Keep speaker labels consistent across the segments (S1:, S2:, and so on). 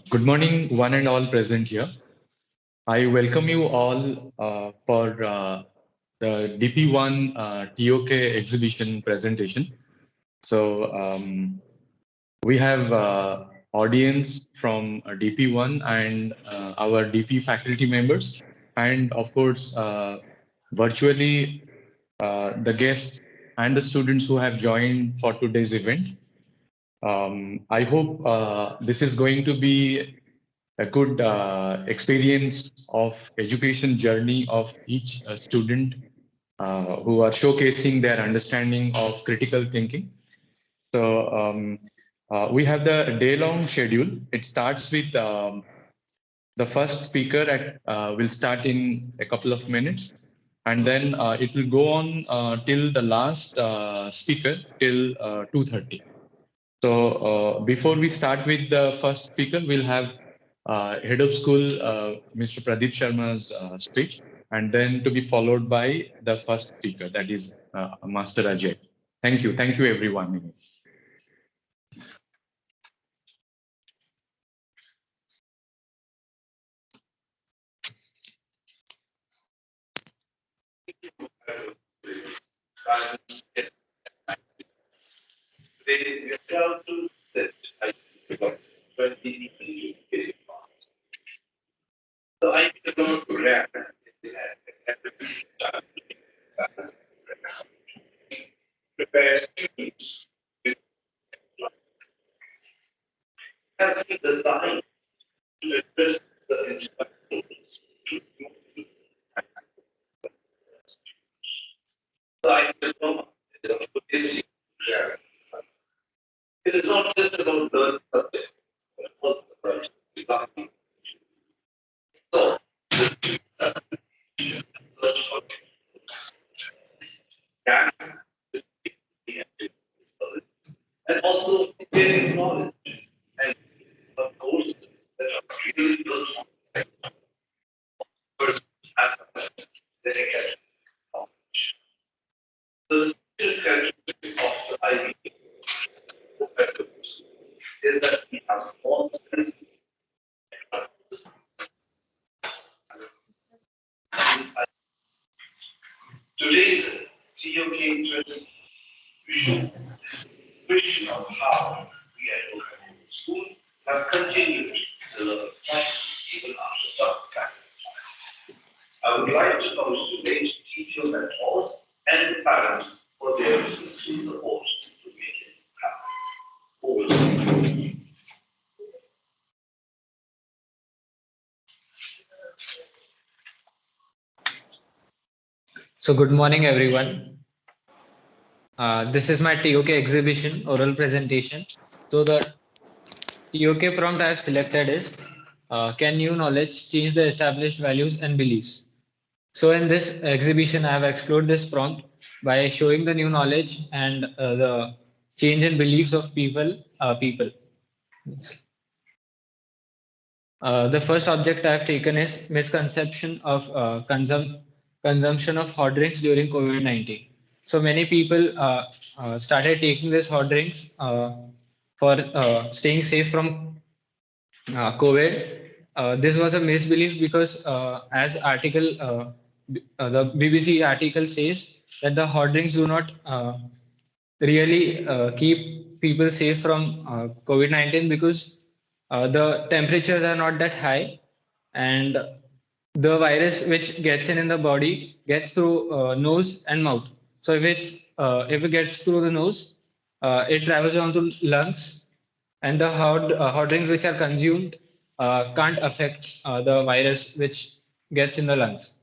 S1: Good morning, one and all present here. I welcome you all for the DP1 TOK Exhibition presentation. So we have audience from DP1 and our DP faculty members, and of course, virtually the guests and the students who have joined for today's event. I hope this is going to be a good experience of education journey of each student who are showcasing their understanding of critical thinking. So we have the day-long schedule. It starts with the first speaker will start in a couple of minutes, and then it will go on till the last speaker till 2:30. So before we start with the first speaker, we'll have head of school, Mr. Pradeep Sharma's speech, and then to be followed by the first speaker, that is Master Ajay. Thank you. Thank you, everyone.
S2: So I Diploma Programme prepare students with has been designed to address the instructions to the IB Diploma is a basic program. It is not just about learning subjects, but also about developing. So, and also gaining knowledge and of course that are really built on aspects that get knowledge. The special characteristics of the IB is that we have small spaces and classes. Today's TOK vision of how we at Wockhardt School have continued to learn science even after some time. I would like to congratulate teacher mentors and parents for their consistent support to make it happen. Over to you.
S3: So good morning, everyone. This is my TOK exhibition oral presentation. So the TOK prompt I have selected is, can new knowledge change the established values and beliefs? So in this exhibition, I have explored this prompt by showing the new knowledge and the change in beliefs of people. The first object I have taken is misconception of consumption of hot drinks during COVID-19. So many people started taking this hot drinks for staying safe from COVID. This was a misbelief because as the BBC article says that the hot drinks do not really keep people safe from COVID-19 because the temperatures are not that high, and the virus which gets in the body gets through nose and mouth. So if it gets through the nose, it travels on to lungs, and the hot drinks which are consumed can't affect the virus which gets in the lungs.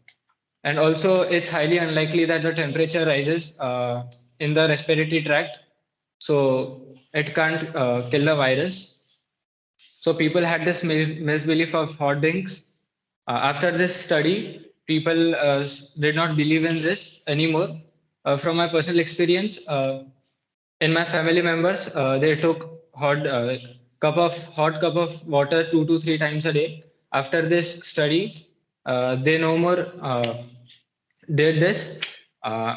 S3: And also, it's highly unlikely that the temperature rises in the respiratory tract, so it can't kill the virus. So people had this misbelief of hot drinks. After this study, people did not believe in this anymore. From my personal experience, in my family members, they took hot cup of water 2 to 3 times a day. After this study, they no more did this. Uh,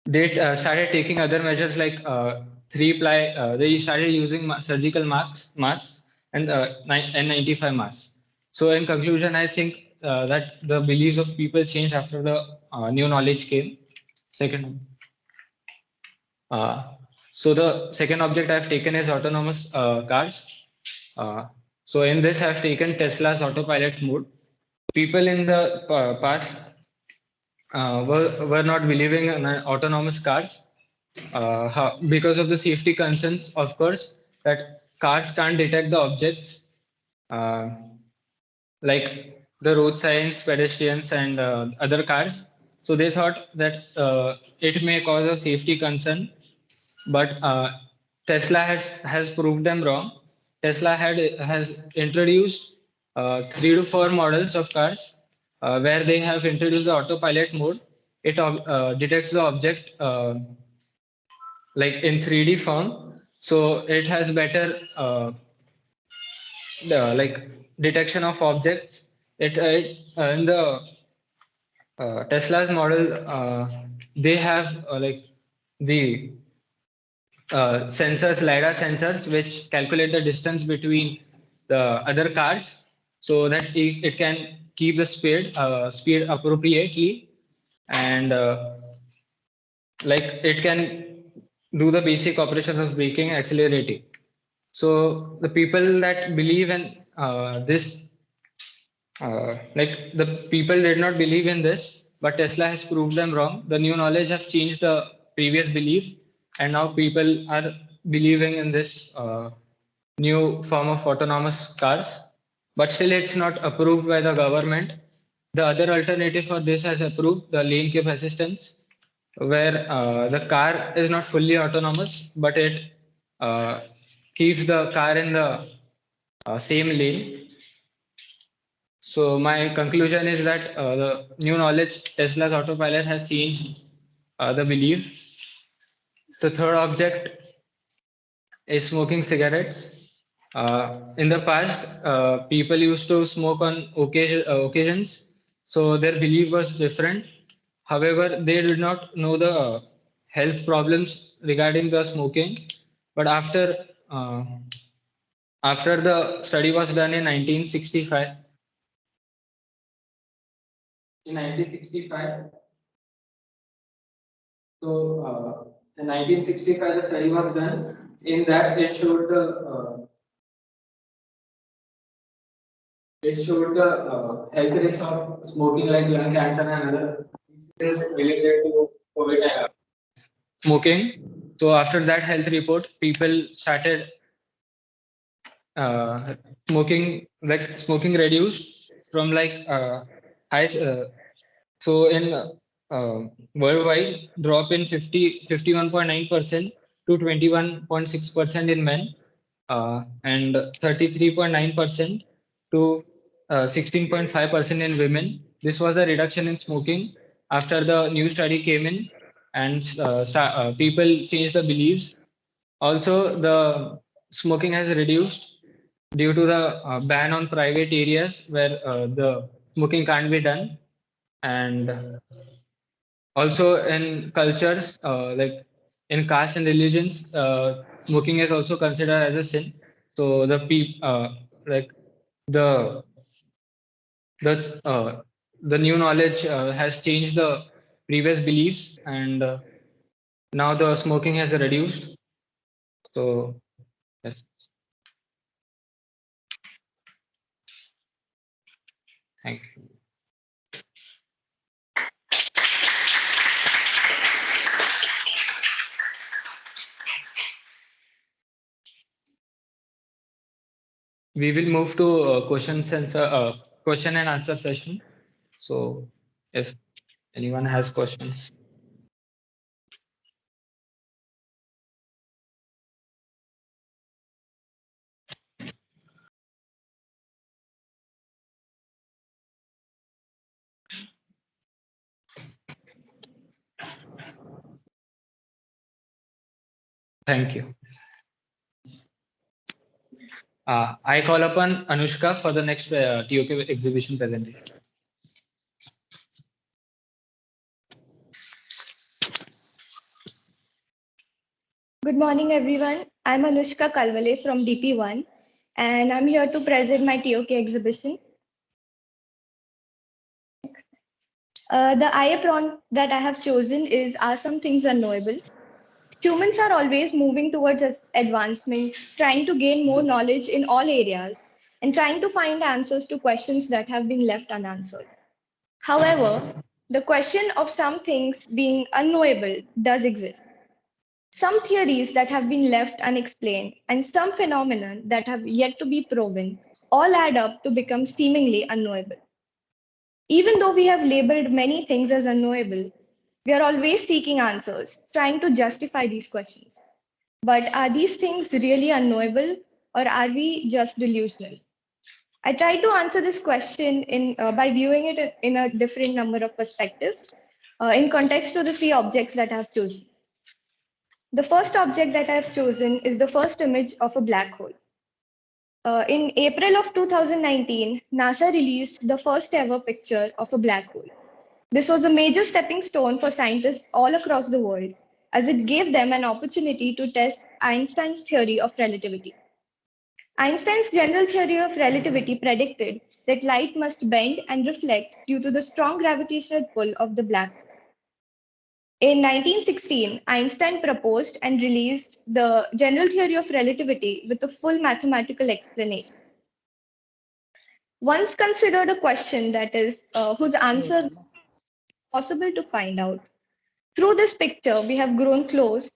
S3: they started taking other measures like 3-ply. They started using surgical masks, and N95 mass. So in conclusion, I think that the beliefs of people changed after the new knowledge came. Second, so the second object I've taken is autonomous cars. Uh, so in this, I've taken Tesla's autopilot mode. People in the past were not believing in autonomous cars because of the safety concerns, of course, that cars can't detect the objects uh, like the road signs, pedestrians, and other cars. So they thought that it may cause a safety concern, but Tesla has proved them wrong. Tesla has introduced 3 to 4 models of cars where they have introduced the autopilot mode. It detects the object like in 3D form, so it has better like detection of objects. It in the Tesla's model, they have like the sensors, LiDAR sensors, which calculate the distance between the other cars, so that it can keep the speed appropriately, and like it can do the basic operations of braking, accelerating. So the people that believe in this, like the people did not believe in this, but Tesla has proved them wrong. The new knowledge has changed the previous belief, and now people are believing in this new form of autonomous cars. But still, it's not approved by the government. The other alternative for this has approved the lane keep assistance, where the car is not fully autonomous, but it uh, keeps the car in the same lane. So my conclusion is that the new knowledge, Tesla's autopilot, has changed the belief. The third object is smoking cigarettes. In the past, people used to smoke on occasions, so their belief was different. However, they did not know the health problems regarding the smoking. But after the study was done in 1965, in 1965, so in 1965, the study was done. In that, it showed the health risks of smoking, like lung cancer and other diseases related to COVID smoking. So after that health report, people started uh, smoking reduced from like high. So in worldwide, drop in 51.9% to 21.6% in men, and 33.9% to 16.5% in women. This was the reduction in smoking after the new study came in, and people changed the beliefs. Also, the smoking has reduced due to the ban on private areas where the smoking can't be done, and also in cultures like in caste and religions, smoking is also considered as a sin. So like the the new knowledge has changed the previous beliefs, and now the smoking has reduced. So yes, thank you. We will move to question and answer session. So if anyone has questions. Thank you. I call upon Anushka for the next TOK exhibition presentation.
S4: Good morning, everyone. I'm Anushka Kalwale from DP1. and I'm here to present my TOK exhibition. The IA prompt that I have chosen is Are Some Things Unknowable? Humans are always moving towards advancement, trying to gain more knowledge in all areas, and trying to find answers to questions that have been left unanswered. However, the question of some things being unknowable does exist. Some theories that have been left unexplained and some phenomena that have yet to be proven all add up to become seemingly unknowable. Even though we have labeled many things as unknowable, we are always seeking answers, trying to justify these questions. But are these things really unknowable, or are we just delusional? I tried to answer this question by viewing it in a different number of perspectives in context to the three objects that I have chosen. The first object that I have chosen is the first image of a black hole. In April of 2019, NASA released the first ever picture of a black hole. This was a major stepping stone for scientists all across the world, as it gave them an opportunity to test Einstein's theory of relativity. Einstein's general theory of relativity predicted that light must bend and reflect due to the strong gravitational pull of the black hole. In 1916, Einstein proposed and released the general theory of relativity with a full mathematical explanation. Once considered a question that is whose answer is possible to find out. Through this picture, we have grown closer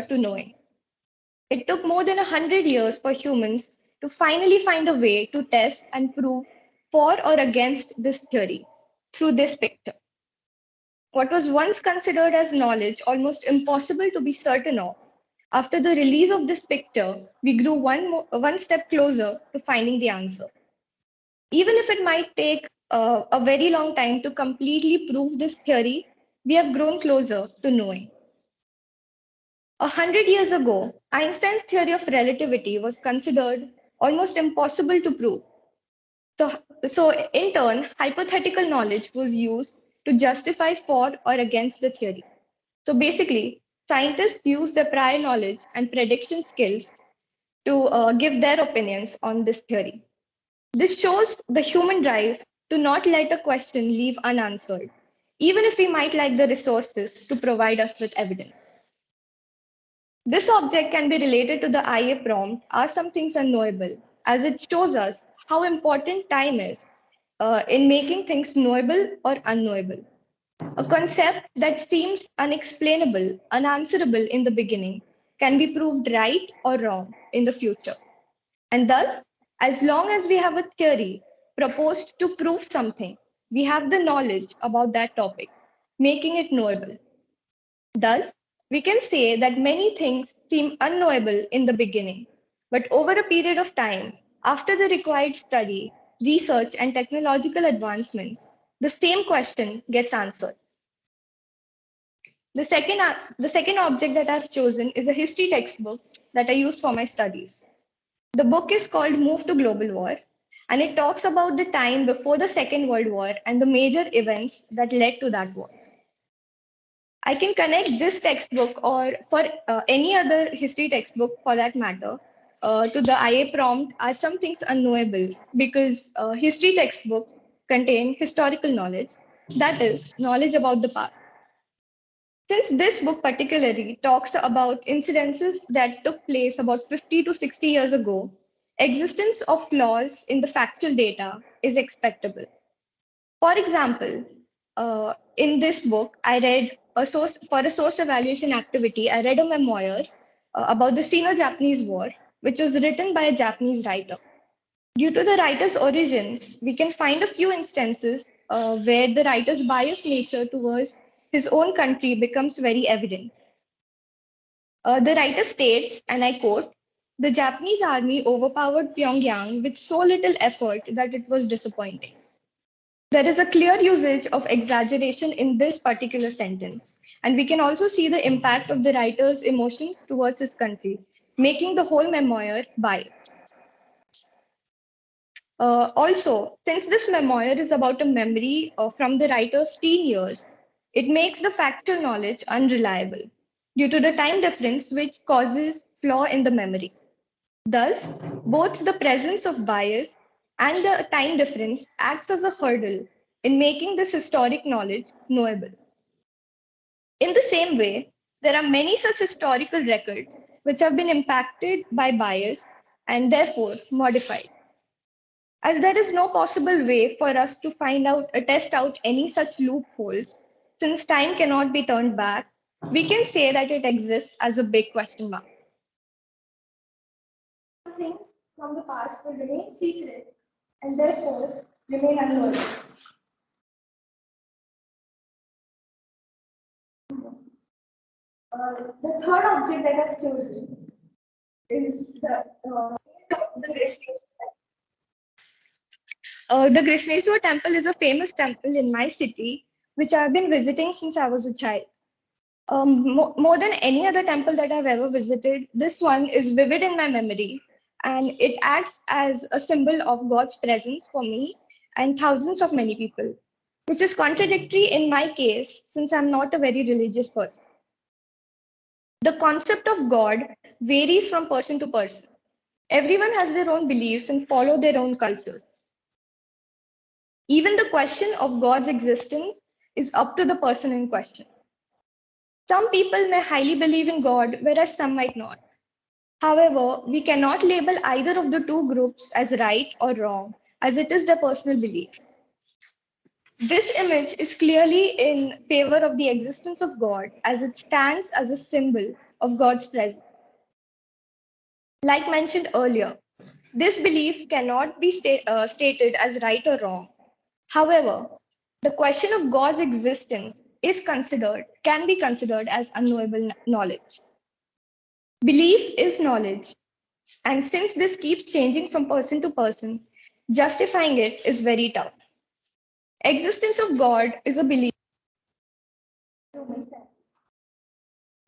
S4: to knowing. It took more than 100 years for humans to finally find a way to test and prove for or against this theory through this picture. What was once considered as knowledge almost impossible to be certain of, after the release of this picture, we grew one step closer to finding the answer. Even if it might take a very long time to completely prove this theory, we have grown closer to knowing. 100 years ago, Einstein's theory of relativity was considered almost impossible to prove. So in turn, hypothetical knowledge was used to justify for or against the theory. So basically, scientists use their prior knowledge and prediction skills to give their opinions on this theory. This shows the human drive to not let a question leave unanswered, even if we might lack the resources to provide us with evidence. This object can be related to the IA prompt, Are Some Things Unknowable, as it shows us how important time is in making things knowable or unknowable. A concept that seems unexplainable, unanswerable in the beginning, can be proved right or wrong in the future. And thus, as long as we have a theory proposed to prove something, we have the knowledge about that topic, making it knowable. Thus, we can say that many things seem unknowable in the beginning, but over a period of time, after the required study, research, and technological advancements, the same question gets answered. The second object that I've chosen is a history textbook that I used for my studies. The book is called Move to Global War, and it talks about the time before the Second World War and the major events that led to that war. I can connect this textbook or for any other history textbook for that matter to the IA prompt Are Some Things Unknowable, because history textbooks contain historical knowledge, that is, knowledge about the past. Since this book particularly talks about incidences that took place about 50 to 60 years ago, existence of flaws in the factual data is expectable. For example, in this book, I read for a source evaluation activity, I read a memoir about the Sino-Japanese War, which was written by a Japanese writer. Due to the writer's origins, we can find a few instances where the writer's biased nature towards his own country becomes very evident. The writer states, and I quote, "The Japanese army overpowered Pyongyang with so little effort that it was disappointing." There is a clear usage of exaggeration in this particular sentence, and we can also see the impact of the writer's emotions towards his country, making the whole memoir biased. Also, since this memoir is about a memory from the writer's teen years, it makes the factual knowledge unreliable due to the time difference, which causes flaw in the memory. Thus, both the presence of bias and the time difference acts as a hurdle in making this historic knowledge knowable. In the same way, there are many such historical records which have been impacted by bias and therefore modified. As there is no possible way for us to test out any such loopholes, since time cannot be turned back, we can say that it exists as a big question mark. Things from the past will remain secret and therefore remain unknown. The third object that I've chosen is the Grishneswar. The Grishneswar temple is a famous temple in my city, which I've been visiting since I was a child. More than any other temple that I've ever visited, this one is vivid in my memory, and it acts as a symbol of God's presence for me and thousands of many people, which is contradictory in my case since I'm not a very religious person. The concept of God varies from person to person. Everyone has their own beliefs and follow their own cultures. Even the question of God's existence is up to the person in question. Some people may highly believe in God, whereas some might not. However, we cannot label either of the two groups as right or wrong, as it is their personal belief. This image is clearly in favor of the existence of God, as it stands as a symbol of God's presence. Like mentioned earlier, this belief cannot be stated as right or wrong. However, the question of God's existence can be considered as unknowable knowledge. Belief is knowledge, and since this keeps changing from person to person, justifying it is very tough. Existence of God is a belief.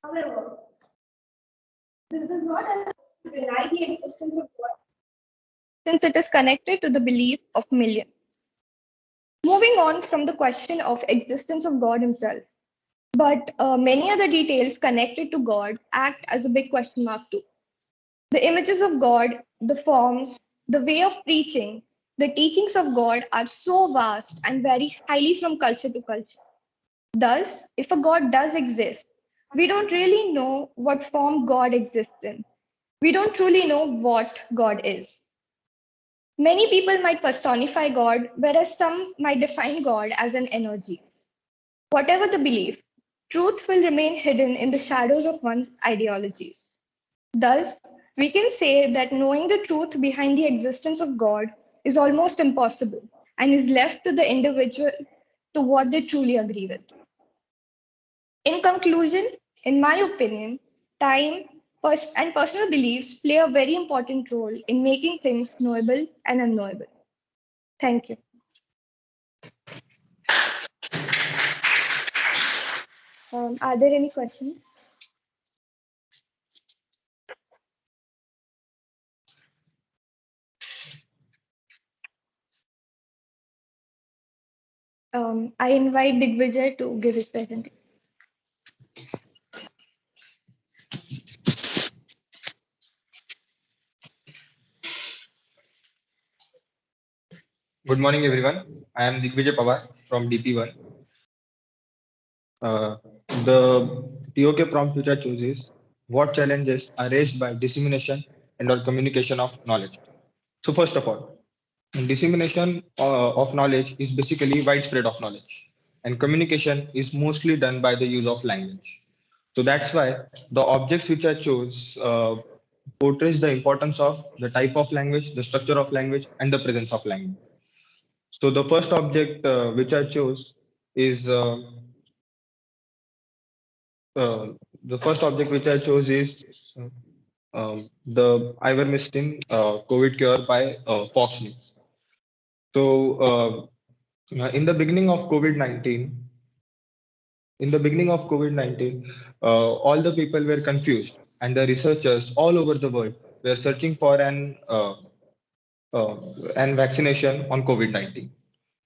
S4: However, this does not allow us to deny the existence of God, since it is connected to the belief of millions. Moving on from the question of existence of God himself, but many other details connected to God act as a big question mark too. The images of God, the forms, the way of preaching, the teachings of God are so vast and vary highly from culture to culture. Thus, if a God does exist, we don't really know what form God exists in. We don't truly know what God is. Many people might personify God, whereas some might define God as an energy. Whatever the belief, truth will remain hidden in the shadows of one's ideologies. Thus, we can say that knowing the truth behind the existence of God is almost impossible and is left to the individual to what they truly agree with. In conclusion, in my opinion, time and personal beliefs play a very important role in making things knowable and unknowable. Thank you. Are there any questions? I invite Digvijay to give his presentation.
S5: Good morning, everyone. I am Digvijay Pawar from DP1. Uh, the TOK prompt which I chose is what challenges are raised by dissemination and or communication of knowledge. So first of all, dissemination of knowledge is basically widespread of knowledge, and communication is mostly done by the use of language. So that's why the objects which I chose portrays the importance of the type of language, the structure of language, and the presence of language. So the first object which I chose is uh, the first object which I chose is the ivermectin COVID cure by Fox News. So in the beginning of COVID-19, all the people were confused, and the researchers all over the world were searching for an vaccination on COVID-19.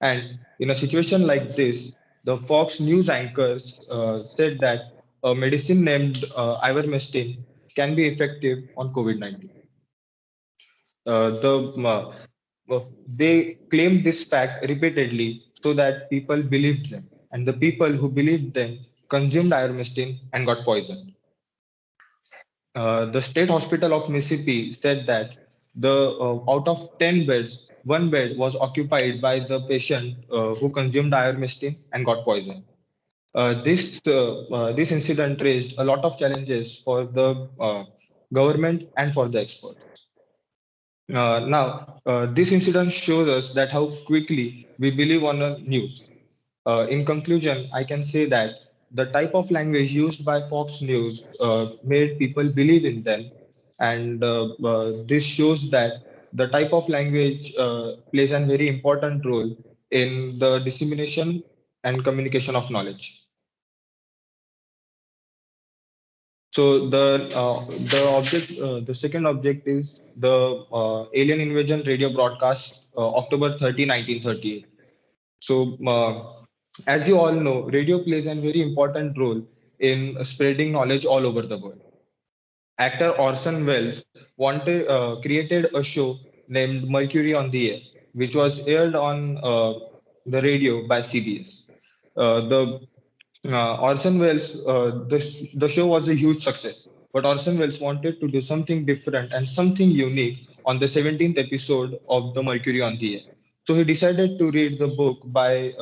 S5: And in a situation like this, the Fox News anchors said that a medicine named ivermectin can be effective on COVID-19. they claimed this fact repeatedly so that people believed them. And the people who believed them consumed ivermectin and got poisoned. The State Hospital of Mississippi said that the out of 10 beds, one bed was occupied by the patient who consumed ivermectin and got poisoned. This incident raised a lot of challenges for the government and for the experts. This incident shows us that how quickly we believe on the news. In conclusion, I can say that the type of language used by Fox News made people believe in them, and this shows that the type of language plays a very important role in the dissemination and communication of knowledge. So the second object is the alien invasion radio broadcast, October 30, 1938. So, as you all know, radio plays a very important role in spreading knowledge all over the world. Actor Orson Welles created a show named Mercury on the Air, which was aired on the radio by CBS. The Orson Welles, the show was a huge success, but Orson Welles wanted to do something different and something unique on the 17th episode of the Mercury on the Air. So he decided to read the book by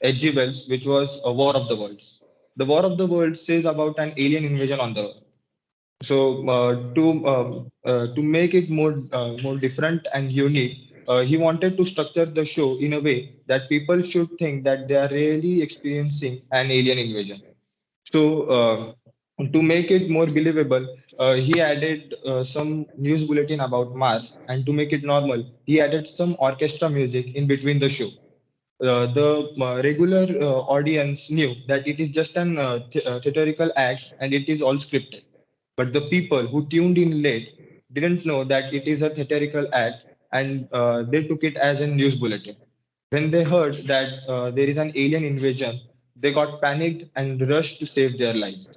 S5: H.G. Wells, which was A War of the Worlds. The War of the Worlds says about an alien invasion on the Earth. So to make it more different and unique, he wanted to structure the show in a way that people should think that they are really experiencing an alien invasion. So to make it more believable, he added some news bulletin about Mars, and to make it normal, he added some orchestra music in between the show. The regular audience knew that it is just an theatrical act and it is all scripted. But the people who tuned in late didn't know that it is a theatrical act, and they took it as a news bulletin. When they heard that there is an alien invasion, they got panicked and rushed to save their lives.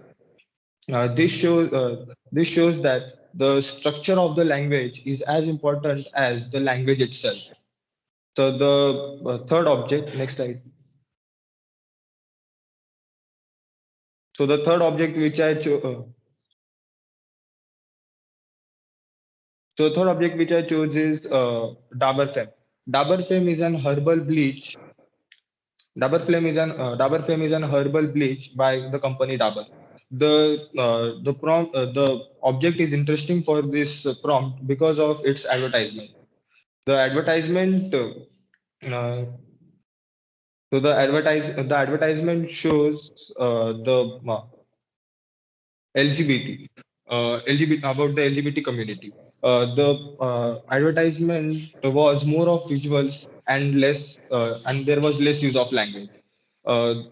S5: This shows that the structure of the language is as important as the language itself. So the third object, next slide. So the third object which I chose, so the third object which I chose is Dabur Fem. Dabur Fem is an herbal bleach. Dabur Fem is an herbal bleach by the company Dabur. The object is interesting for this prompt because of its advertisement. The advertisement uh, the advertisement shows the LGBT, LGBT about the LGBT community. The advertisement was more of visuals and less, and there was less use of language. Uh,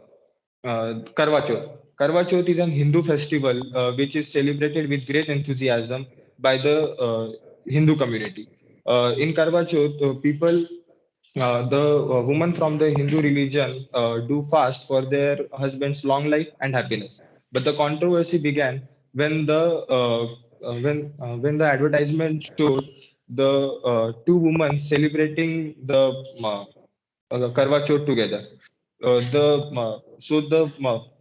S5: Karwa Chauth. Karwa Chauth is an Hindu festival which is celebrated with great enthusiasm by the Hindu community. In Karwa Chauth, the women from the Hindu religion do fast for their husband's long life and happiness. But the controversy began when the advertisement showed the two women celebrating the Karwa Chauth together. The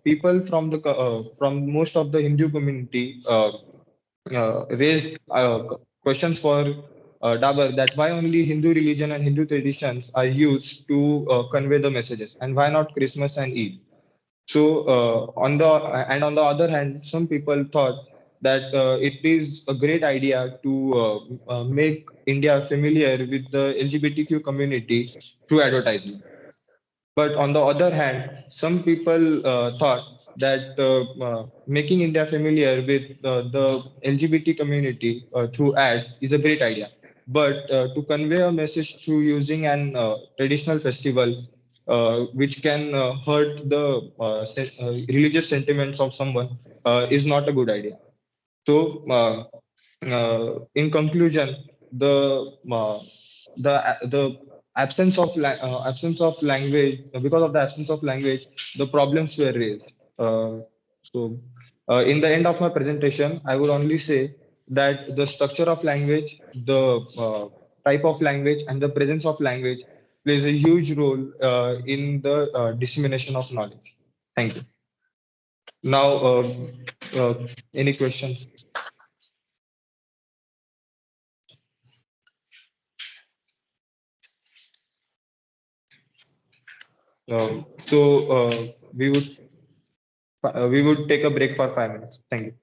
S5: people from most of the Hindu community raised questions for Dabar that why only Hindu religion and Hindu traditions are used to convey the messages, and why not Christmas and Eid? So on the other hand, some people thought that it is a great idea to make India familiar with the LGBTQ community through advertising. But on the other hand, some people thought that making India familiar with the LGBT community through ads is a great idea. But to convey a message through using an traditional festival, which can hurt the religious sentiments of someone, is not a good idea. So, in conclusion, the absence of language, because of the absence of language, the problems were raised. So, in the end of my presentation, I would only say that the structure of language, the type of language, and the presence of language plays a huge role in the dissemination of knowledge. Thank you. Now, any questions? So we would take a break for 5 minutes. Thank you.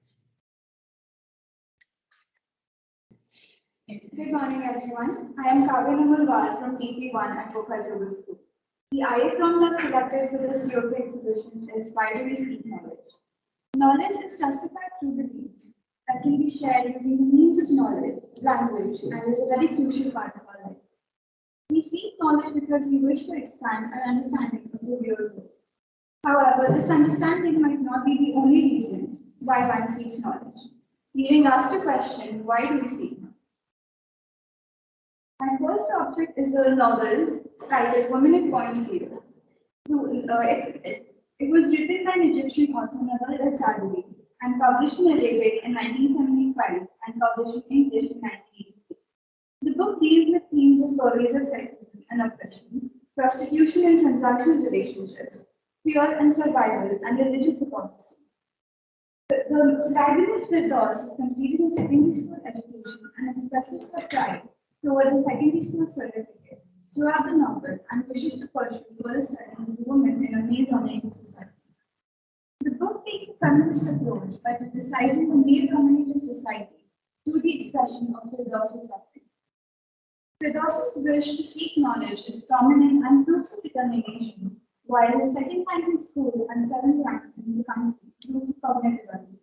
S6: Good morning, everyone. I am Gabriel from TP1 at Wockhardt Global School. The IA prompt I've selected for this TOK exhibition is why do we seek knowledge? Knowledge is justified through beliefs that can be shared using the means of knowledge, language, and is a very crucial part of our life. We seek knowledge because we wish to expand our understanding of the real world. However, this understanding might not be the only reason why one seeks knowledge, leading us to question why do we seek knowledge? My first object is a novel titled Woman at Point Zero. It was written by an Egyptian author, Naval and published in Arabic in 1975 and published in English in 1983. The book deals with themes of pervasive sexism and oppression, prostitution and transactional relationships, fear and survival, and religious hypocrisy. The protagonist Firdaus has completed his secondary school education and expresses her pride towards a secondary school certificate throughout the novel and wishes to pursue further studies as a woman in a male-dominated society. The book takes a feminist approach by criticizing the male-dominated society through the expression of Firdaus's suffering. Firdaus's wish to seek knowledge is prominent and proves of determination, while his second rank in school and seventh rank in the country due to cognitive ability.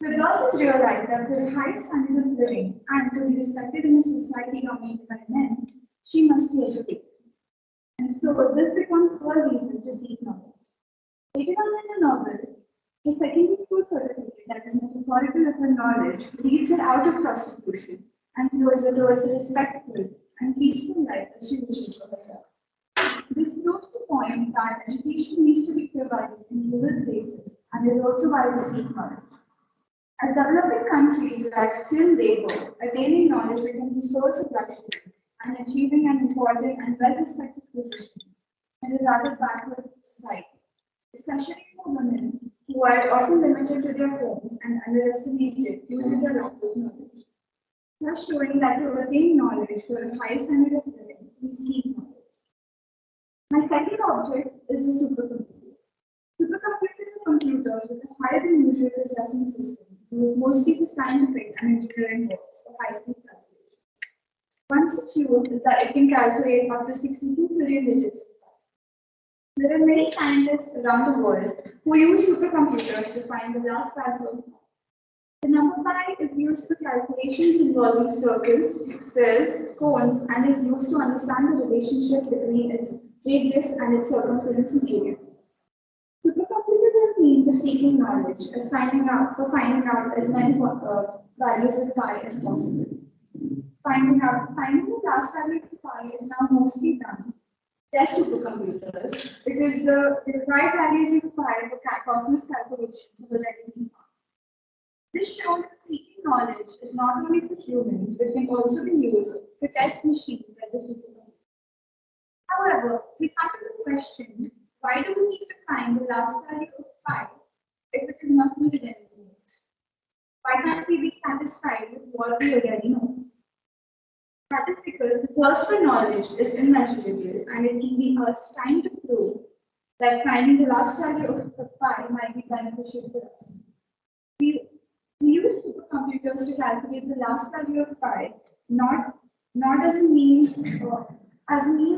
S6: Firdaus has realized that for the highest standard of living and to be respected in a society dominated by men, she must be educated. And so this becomes her reason to seek knowledge. Later on in the novel, the secondary school certificate that is metaphorical of her knowledge leads her out of prostitution and towards a respectful and peaceful life that she wishes for herself. This proves the point that education needs to be provided in rural places and is also why we seek knowledge. As developing countries lack skilled labor, attaining knowledge becomes a source of luxury and achieving an important and well-respected position in a rather backward society, especially for women who are often limited to their homes and underestimated due to their lack of knowledge. Thus showing that to attain knowledge for a high standard of living, we seek knowledge. My second object is a supercomputer. Supercomputers are computers with a higher than usual processing system used mostly for scientific and engineering works or high-speed calculation. One such use is that it can calculate up to 62 trillion digits. There are many scientists around the world who use supercomputers to find the last value of pi. The number pi is used for calculations involving circles, spheres, cones, and is used to understand the relationship between its radius and its circumference in area. Supercomputers are a means of seeking knowledge, as finding out as many values of pi as possible. Finding the last value of pi is now mostly done test supercomputers because the required values of pi for cosmos calculations have already been found. This shows that seeking knowledge is not only for humans but can also be used to test machines like the supercomputer. However, we come to the question, why do we need to find the last value of pi if it is not needed anymore? Why can't we be satisfied with what we already know? That is because the thirst for knowledge is immeasurable and it can be us trying to prove that finding the last value of pi might be beneficial for us. We use supercomputers to calculate the last value of pi, not as a means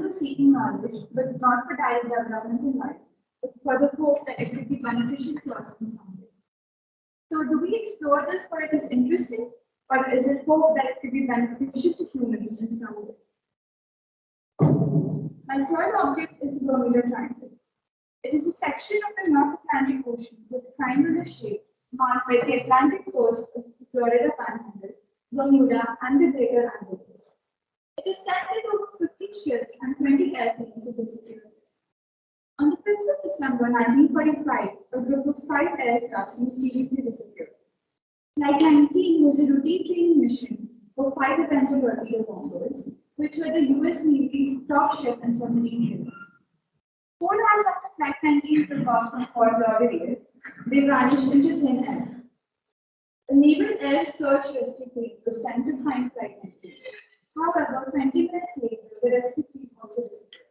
S6: of seeking knowledge, but not for direct development in life, but for the hope that it could be beneficial to us in some way. So do we explore this for it is interesting, or is it hope that it could be beneficial to humans in some way? My third object is the Vermill Triangle. It is a section of the North Atlantic Ocean with a triangular shape marked by the Atlantic coast of the Florida Panhandle, Bermuda, and the Greater Antilles. It is said that over 50 ships and 20 airplanes have disappeared. On the 5th of December 1945, a group of 5 aircrafts mysteriously disappeared. Flight 19 was a routine training mission for 5 Adventure torpedo bombers, which were the US Navy's top ship and submarine ship. 4 hours after Flight 19 took off from Fort Lauderdale, they vanished into thin air. The Naval Air Search Rescue Plane was sent to find Flight 19. However, 20 minutes later, the rescue plane also disappeared.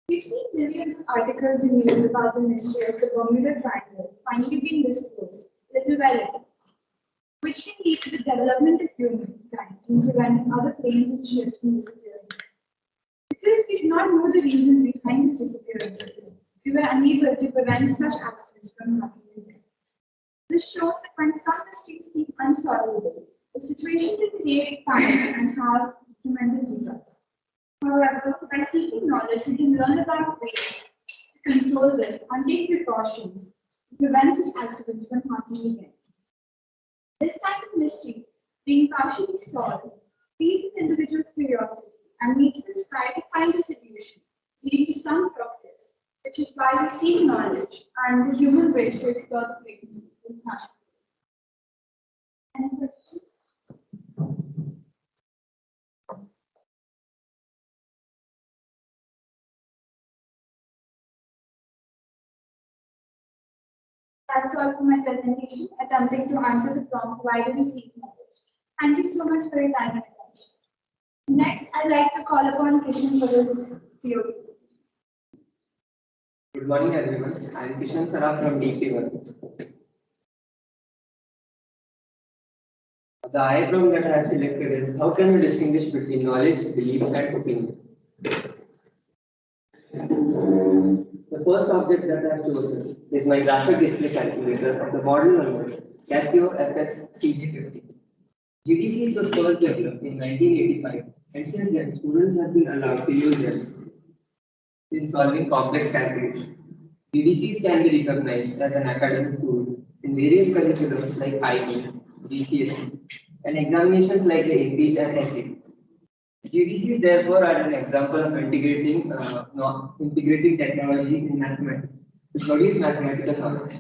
S6: We've seen millions of articles in news about the mystery of the Vermill Triangle finally being disclosed little by little, which can lead to the development of humankind in preventing other planes and ships from disappearing. Because we did not know the reasons behind these disappearances, we were unable to prevent such accidents from happening again. This shows that when some mysteries seem unsolvable, the situation can create panic and have tremendous results. However, by seeking knowledge, we can learn about ways to control this and take precautions to prevent such accidents from happening again. This kind of mystery, being partially solved, feeds an individual's curiosity and makes us try to find a solution, leading to some progress, which is why we seek knowledge and the human wish to explore the planes with passion. Any questions? That's all for my presentation, attempting to answer the prompt, why do we seek knowledge? Thank you so much for your time and attention. Next, I'd like to call upon Kishan for his theory.
S7: Good morning, everyone. I am Kishan Saraf from DP1. The diagram that I have selected is how can we distinguish between knowledge, belief, and opinion. The first object that I have chosen is my graphic display calculator of the model number Casio FX CG50. GDCs was first developed in 1985, and since then, students have been allowed to use them in solving complex calculations. GDCs can be recognized as an academic tool in various curriculums like IB, GCSE, and examinations like the APs and SAT. GDCs therefore are an example of integrating technology in mathematics to produce mathematical knowledge.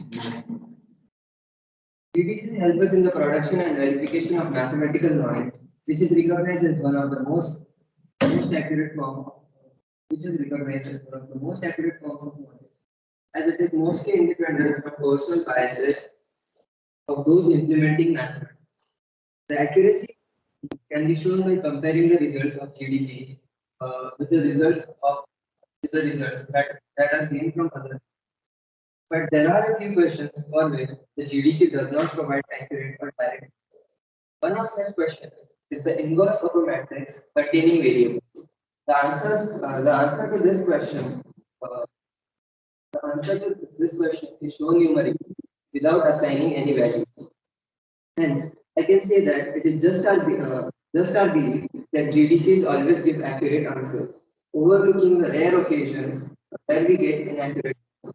S7: GDCs help us in the production and verification of mathematical knowledge, which is recognized as one of the most accurate forms of knowledge, as it is mostly independent from personal biases of those implementing mathematics. The accuracy can be shown by comparing the results of GDC with the results that are gained from others. But there are a few questions for which the GDC does not provide accurate or direct. One of such questions is the inverse of a matrix containing variables. The answer to this question is shown numerically without assigning any values. Hence, I can say that it is just our belief that GDCs always give accurate answers, overlooking the rare occasions where we get inaccurate answers.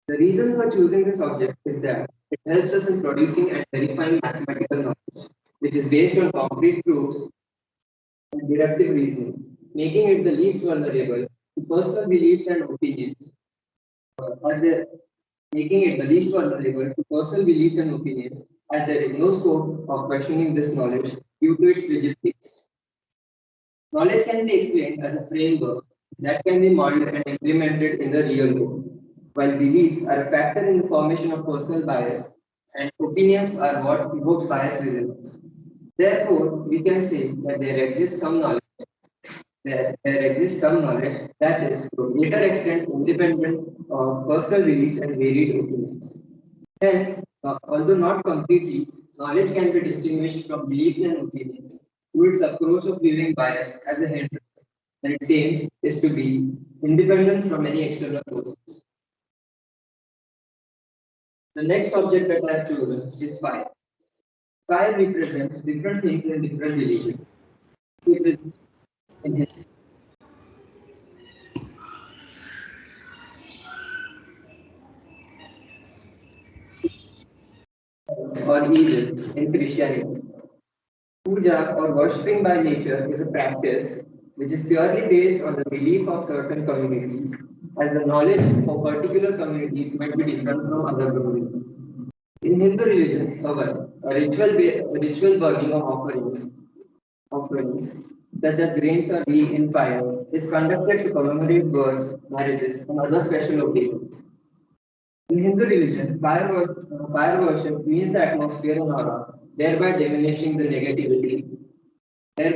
S7: The reason for choosing this object is that it helps us in producing and verifying mathematical knowledge, which is based on concrete proofs and deductive reasoning, making it the least vulnerable to personal beliefs and opinions, as there is no scope of questioning this knowledge due to its rigidities. Knowledge can be explained as a framework that can be modeled and implemented in the real world, while beliefs are a factor in the formation of personal bias, and opinions are what evokes bias within us. Therefore, we can say that there exists some knowledge that is to a greater extent independent of personal belief and varied opinions. Hence, although not completely, knowledge can be distinguished from beliefs and opinions through its approach of viewing bias as a hindrance, and its aim is to be independent from any external forces. The next object that I have chosen is fire. Fire represents different things in different religions. It is in or evil in Christianity. Puja or worshipping by nature is a practice which is purely based on the belief of certain communities, as the knowledge of particular communities might be different from other communities. In Hindu religion, however, ritual burning of offerings, such as grains or ghee in fire, is conducted to commemorate births, marriages, and other special occasions. In Hindu religion, fire worship cleans the atmosphere and aura, thereby diminishing the negativity and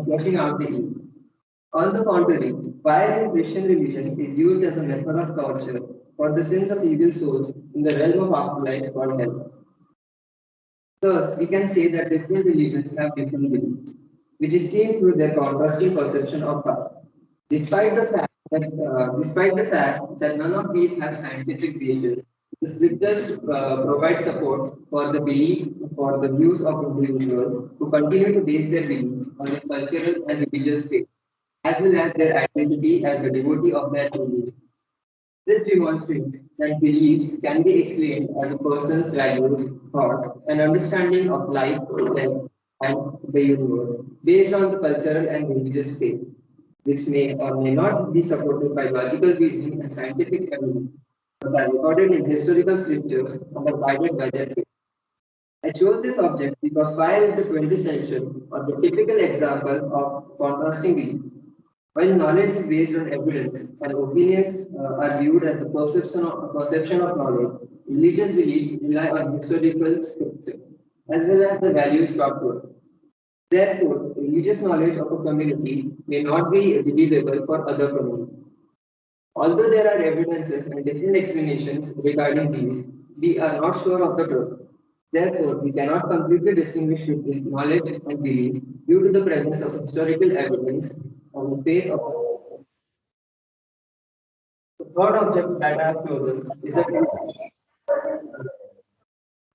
S7: flushing out the evil. On the contrary, fire in Christian religion is used as a method of torture for the sins of evil souls in the realm of afterlife or hell. Thus, we can say that different religions have different beliefs, which is seen through their contrasting perception of fire. Despite the fact that none of these have scientific basis, the scriptures provide support for the belief for the views of individuals who continue to base their belief on their cultural and religious faith, as well as their identity as a devotee of their religion. This demonstrates that beliefs can be explained as a person's values, thoughts, and understanding of life, death, and the universe based on the cultural and religious faith, which may or may not be supported by logical reasoning and scientific evidence, but are recorded in historical scriptures and are guided by their faith. I chose this object because fire is the quintessential or the typical example of contrasting belief. While knowledge is based on evidence and opinions are viewed as the perception of knowledge, religious beliefs rely on historical scripture as well as the values taught to it. Therefore, religious knowledge of a community may not be believable for other communities. Although there are evidences and different explanations regarding these, we are not sure of the truth. Therefore, we cannot completely distinguish between knowledge and belief due to the presence of historical evidence on the faith of the third object that I have chosen is a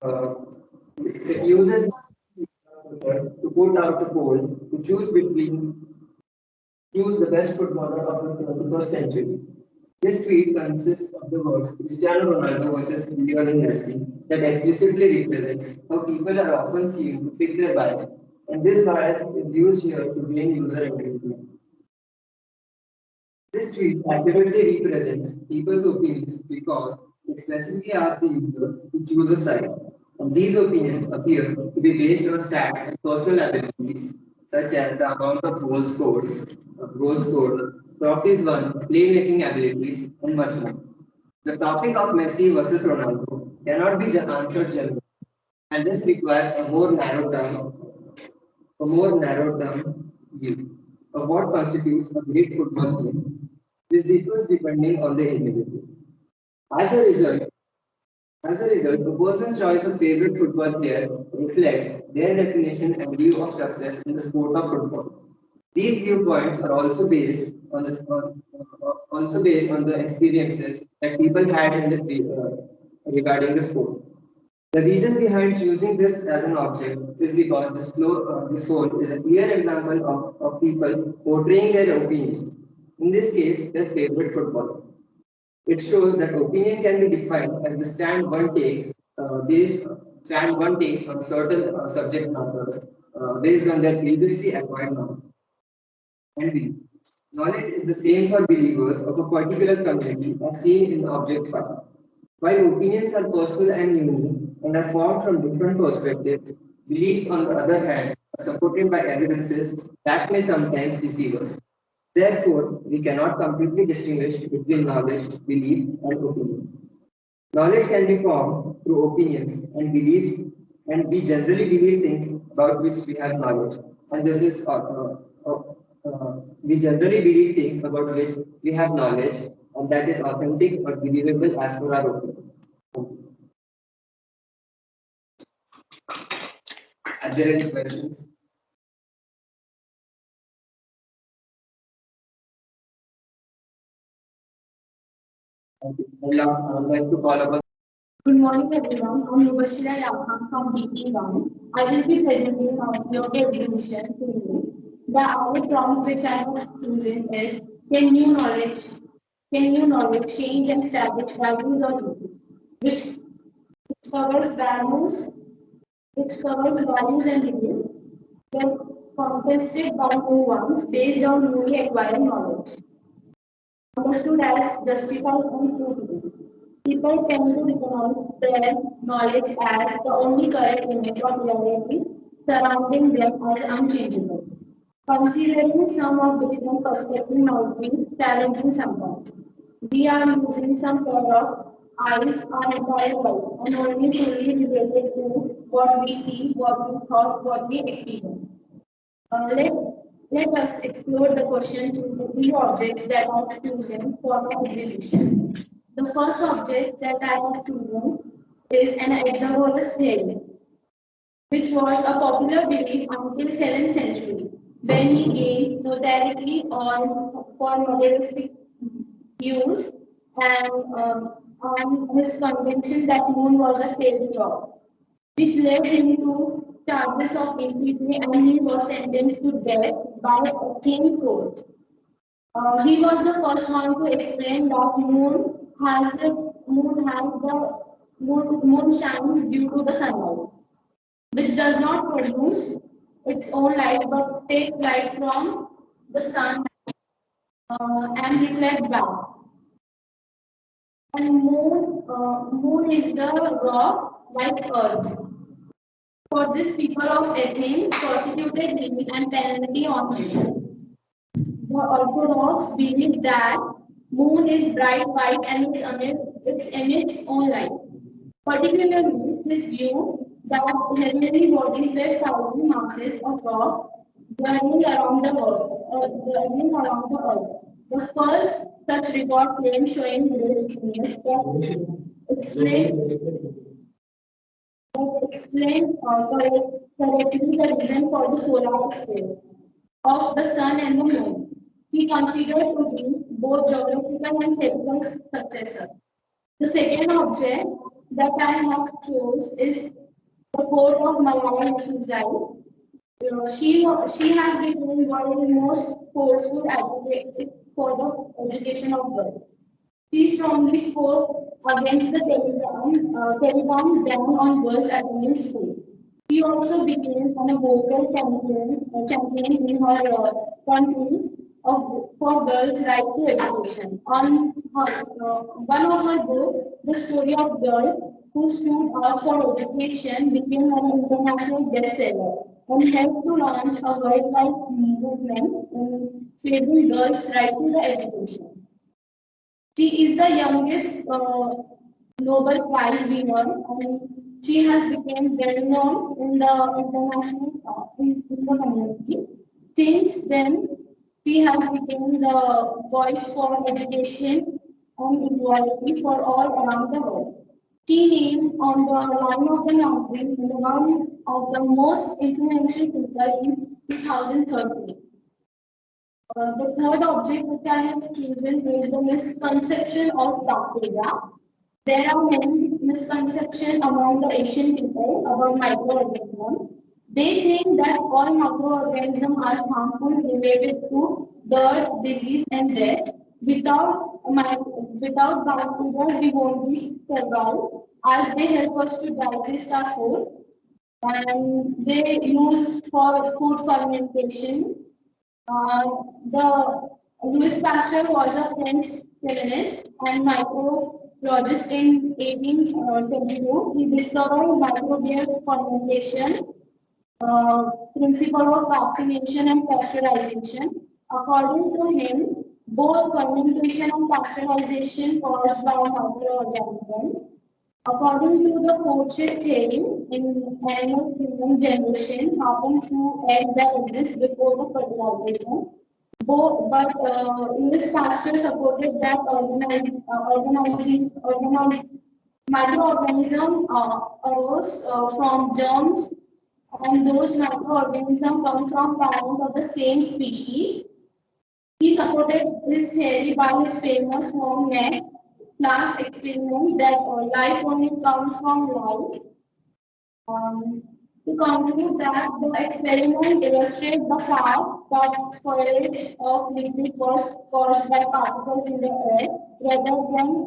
S7: uh, it uses to put out the poll to choose the best footballer of the 21st century. This tweet consists of the words Cristiano Ronaldo versus Lionel Messi that explicitly represents how people are often seen to pick their bias, and this bias is used here to gain user engagement. This tweet accurately represents people's opinions because it specifically asks the user to choose a side. And these opinions appear to be based on stats and personal abilities, such as the amount of goals scored, trophies won, playmaking abilities, and much more. The topic of Messi versus Ronaldo cannot be answered generally, and this requires a more narrowed down view of what constitutes a great football team, which differs depending on the individual. As a result, a person's choice of favorite football player reflects their definition and view of success in the sport of football. These viewpoints are also based on the experiences that people had regarding the sport. The reason behind choosing this as an object is because this poll is a clear example of people portraying their opinions. In this case, their favorite footballer. It shows that opinion can be defined as the stand one takes on certain subject matters based on their previously acquired knowledge. And belief. Knowledge is the same for believers of a particular community as seen in Object 5. While opinions are personal and unique and are formed from different perspectives, beliefs, on the other hand, are supported by evidences that may sometimes deceive us. Therefore, we cannot completely distinguish between knowledge, belief, and opinion. Knowledge can be formed through opinions and beliefs, and we generally believe things about which we have knowledge. And this is we generally believe things about which we have knowledge, and that is authentic or believable as per our opinion. Are there any questions? I would like to call upon.
S6: Good morning, everyone. I'm Mubashira Yaham from DP1. I will be presenting on TOK Exhibition today. The hour prompt which I have chosen is Can new knowledge change and establish values or rules? Which covers values, which covers values and rules, when contested by new ones based on newly acquired knowledge. Understood as justified and provable. people tend to recognize their knowledge as the only correct image of reality surrounding them as unchangeable. Considering some of different perspectives might be challenging sometimes. We are using some pair of eyes our entire life and only truly related to what we see, what we thought, what we experience. Uh, let, let us explore the question through the three objects that I have chosen for my exhibition. The first object that I have chosen is an hexagonous theory, which was a popular belief until 7th century, when he gained notoriety for materialistic use and on his conviction that moon was a fairy god, which led him to charges of impiety and he was sentenced to death by Athene court. He was the first one to explain that moon shines due to the sunlight, which does not produce its own light but takes light from the sun and reflect back. And moon is the rock like earth. For this, people of Athens prosecuted him and penalty on him. The Orthodox believe that moon is bright white and it emits own light. Particularly, this view that heavenly bodies were fiery masses of rock burning around the earth. The first such record claim showing the experience that correctly the reason for the solar sphere of the sun and the moon. He considered to be both geographical and physical successor. The second object that I have chose is the court of Malaya Yousafzai. She has become one of the most forceful advocates for the education of girls. She strongly spoke against the Taliban ban on girls attending school. She also became a vocal champion in her country for girls' right to education. One of her books, The Story of Girl Who Stood Up for Education, became an international bestseller and helped to launch a worldwide movement in favouring girls' right to the education. She is the youngest Nobel Prize winner, and she has become well known in the international in the community. Since then, she has become the voice for education and equality for all around the world. She named on the line of the mountain one of the most influential people in 2013. The third object which I have chosen is the misconception of bacteria. There are many misconceptions among the Asian people about microorganisms. They think that all microorganisms are harmful related to dirt, disease, and death. Without bacteria, we won't be survive as they help us to digest our food and they use for food fermentation. The Louis Pasteur was a French chemist and microbiologist in 1822. He discovered microbial fermentation, principle of vaccination and pasteurization. According to him, both fermentation and pasteurization caused by microorganisms. According to the portrait theory, in animal human generation happens through eggs that exist before the fertilization. Louis Pasteur supported that organized microorganisms arose from germs, and those microorganisms come from parents of the same species. He supported this theory by his famous long neck class experiment that life only comes from life. To conclude that the experiment illustrates the fact that spoilage of liquid was caused by particles in the air rather than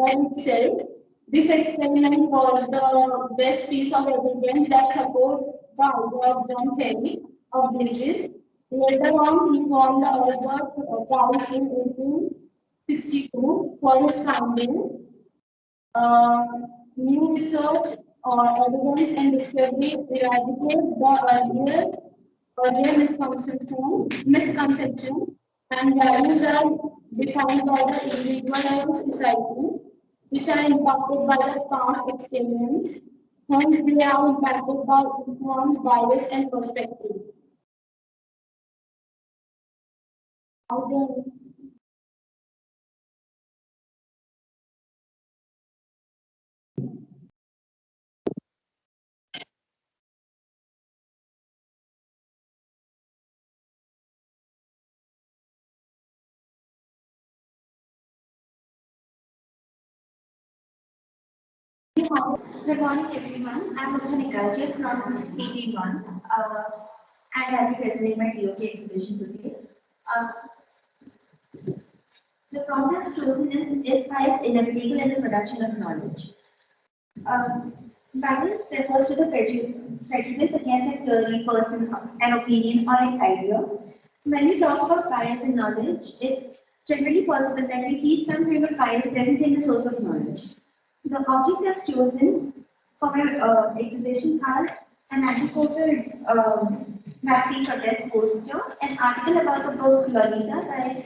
S6: air itself. This experiment was the best piece of evidence that support the idea of John Perry of disease. Later on, he won the Albert Prize in 1862 for his finding. uh, new research or evidence and discovery eradicate the earlier misconception, and values are defined by the individual and society, which are impacted by the past experience. Hence, they are impacted by influence, bias, and perspective. How do
S8: Good morning, everyone. I'm Ecg from TP1, and I'll be presenting my TOK exhibition today. Uh, the problem I've chosen is why it's inevitable in the production of knowledge. Bias refers to the prejudice against a theory, person, an opinion, or an idea. When we talk about bias in knowledge, it's generally possible that we see some kind of bias present in the source of knowledge. The objects I've chosen for my exhibition are an anti-COVID vaccine protest poster, an article about the book Lolita by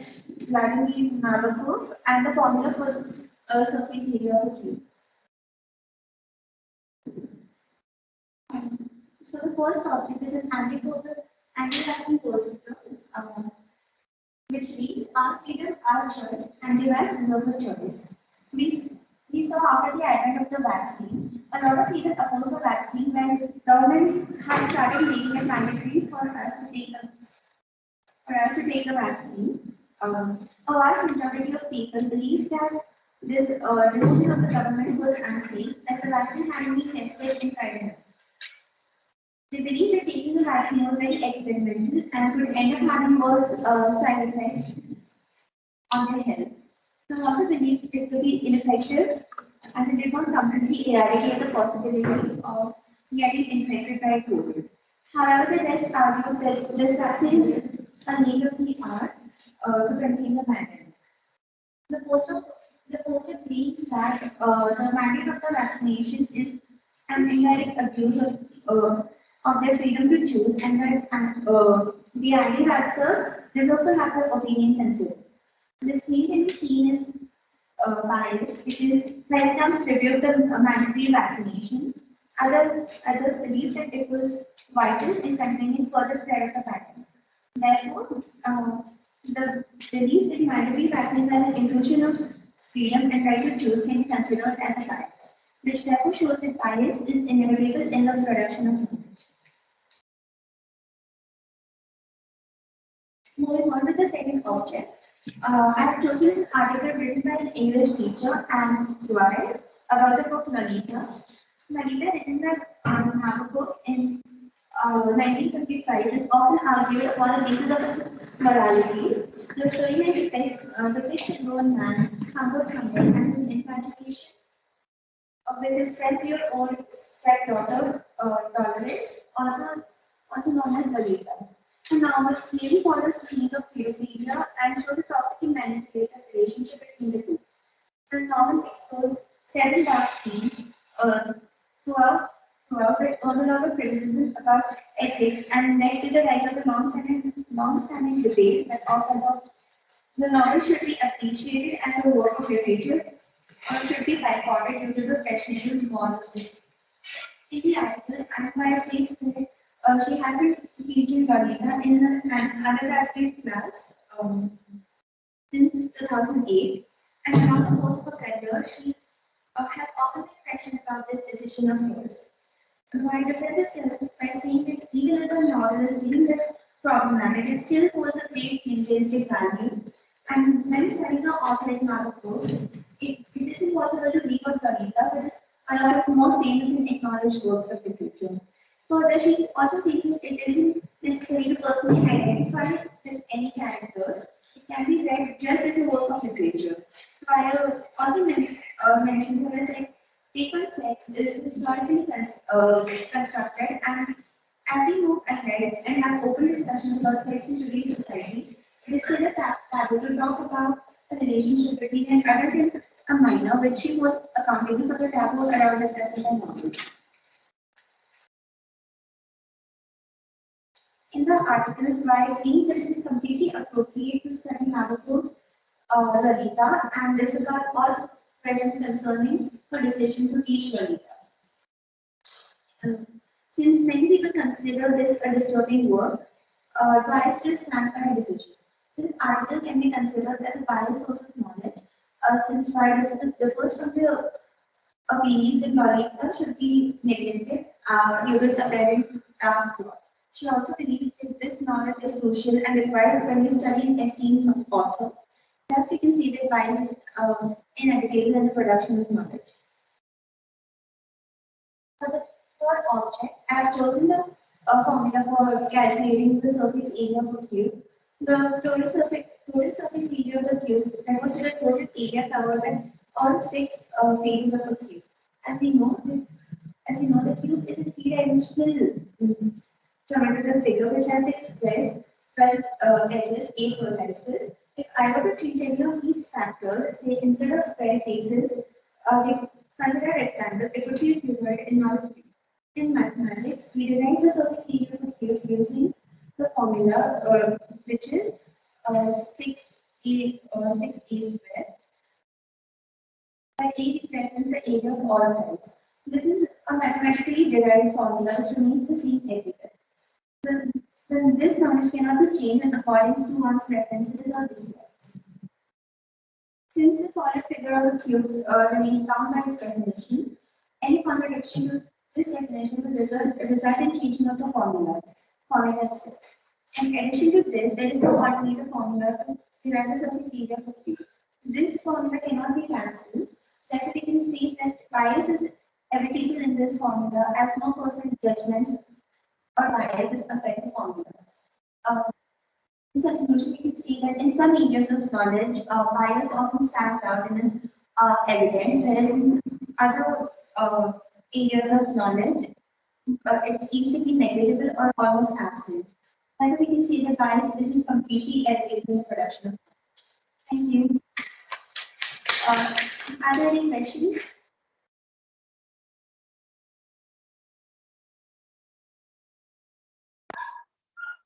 S8: Vladimir Nabokov, and the formula for surface area of a cube. So the first object is an anti-COVID anti-vaccine poster, which reads, "Our freedom, our choice, and device deserves a choice." We saw after the advent of the vaccine, a lot of people opposed the vaccine when government had started making it mandatory for us to take the vaccine. A vast majority of people believe that this decision of the government was unsafe, that the vaccine hadn't been tested in private. They believe that taking the vaccine was very experimental and could end up having worse side effects on their health. Some also believed it to be ineffective and it did not completely eradicate the possibility of getting infected by COVID. However, the rest argued that this vaccine is a need of the hour to contain the pandemic. The poster, the poster believes that the mandate of the vaccination is an indirect abuse of their freedom to choose, and that the anti-vaxxers deserve to have their opinion considered. This claim can be seen as biased because, like some reviewed the mandatory vaccinations, others believe that it was vital in containing further spread of the pandemic. Therefore, the belief in mandatory vaccines as an intrusion of freedom and right to choose can be considered as a bias, which therefore shows that bias is inevitable in the production of knowledge. Moving on to the second object, I have chosen an article written by an English teacher and Gregorian about the book Lolita. Lolita, written by Nabokov in 1955, is often argued upon the basis of its morality. The story may depicts a grown man, humbled and his infatuation with his 12-year-old stepdaughter, Dolores, also known as Lolita. The novel clearly follows the themes of pedophilia and shows a toxic and manipulative relationship between the two. The novel explores several dark themes throughout, on a lot of criticism about ethics and led to the rise of a long-standing debate that whether the novel should be appreciated as a work of literature or should be boycotted due to the questionable morals. In the article, Anna says that she has been teaching Lolita in an undergraduate class since 2008, and on the post professor, she has often been questioned about this decision of hers. I defend this by saying that even if the novel is dealing with problematic, it still holds a great linguistic value. And when studying an author like Nabokov, it is impossible to leave out Lolita, which is one of his most famous and acknowledged works of literature. Further, she also says that it isn't necessary to personally identify with any characters. It can be read just as a work of literature. While also mentions that paper sex is historically constructed, and as we move ahead and have open discussions about sex in today's society, it is still a taboo to talk about a relationship between an adult a minor, which she was accountable for the taboo around the settlement novel. In the article, why thinks that it is completely appropriate to study Navajo's Lalita and disregard all questions concerning her decision to teach Lalita. Since many people consider this a disturbing work, why still stand by her decision? This article can be considered as a biased source of knowledge, since why differs from the opinions in Lalita should be neglected due to its apparent flaw. She also believes that this knowledge is crucial and required when we study an esteemed author. Thus, we can see that bias is inevitable in the production of knowledge. For the third object, I have chosen the formula for calculating the surface area of a cube. The total surface area of the cube refers to the total area covered by all six faces of a cube. As we know, the cube is a three-dimensional geometrical figure which has 6 squares, 12 edges, 8 vertices. If I were to treat any of these factors, say instead of square faces, we consider a rectangle, it would be a cuboid and not a cube. In mathematics, we derive the surface area of a cube using the formula which is 6a square, where a represents the area of all sides. This is a mathematically derived formula which remains the same everywhere. Then this knowledge cannot be changed in accordance to one's preferences or dislikes. Since the solid figure of a cube remains bound by its definition, any contradiction to this definition will result in changing of the formula itself. In addition to this, there is no alternative formula to derive the surface area of a cube. This formula cannot be cancelled. Therefore, we can see that bias is inevitable in this formula as no personal judgments or biases affect the formula. In conclusion, we can see that in some areas of knowledge, bias often stands out and is evident, whereas in other areas of knowledge, it seems to be negligible or almost absent. However, we can see that bias isn't completely evident in production. Thank you. Are there any questions?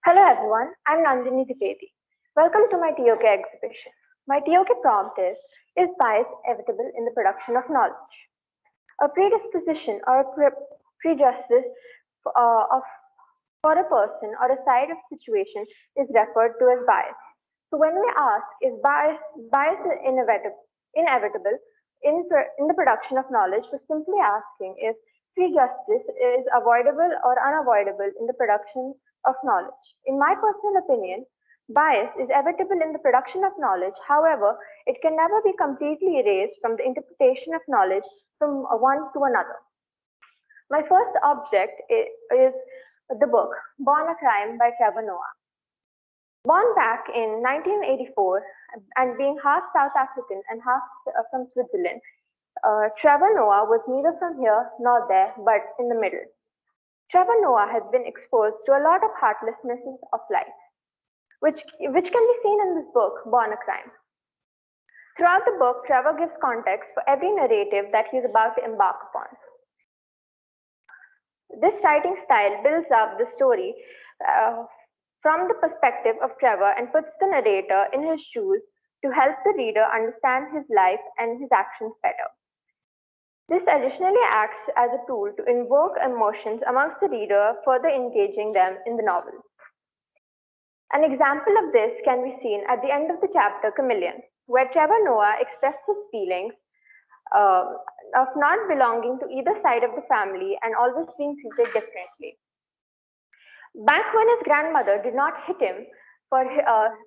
S9: Hello everyone, I'm Nandini Trivedi. Welcome to my TOK exhibition. My TOK prompt is bias inevitable in the production of knowledge? A predisposition or a prejudice for a person or a side of situation is referred to as bias. So when we ask, is bias inevitable in the production of knowledge, we're simply asking if prejudice is avoidable or unavoidable in the production of knowledge. In my personal opinion, bias is inevitable in the production of knowledge. However, it can never be completely erased from the interpretation of knowledge from one to another. My first object is the book Born a Crime by Trevor Noah. Born back in 1984 and being half South African and half from Switzerland, Trevor Noah was neither from here nor there, but in the middle. Trevor Noah has been exposed to a lot of heartlessnesses of life, which can be seen in this book, Born a Crime. Throughout the book, Trevor gives context for every narrative that he is about to embark upon. This writing style builds up the story from the perspective of Trevor and puts the narrator in his shoes to help the reader understand his life and his actions better. This additionally acts as a tool to invoke emotions amongst the reader, further engaging them in the novel. An example of this can be seen at the end of the chapter Chameleon, where Trevor Noah expressed his feelings of not belonging to either side of the family and always being treated differently. Back when his grandmother did not hit him for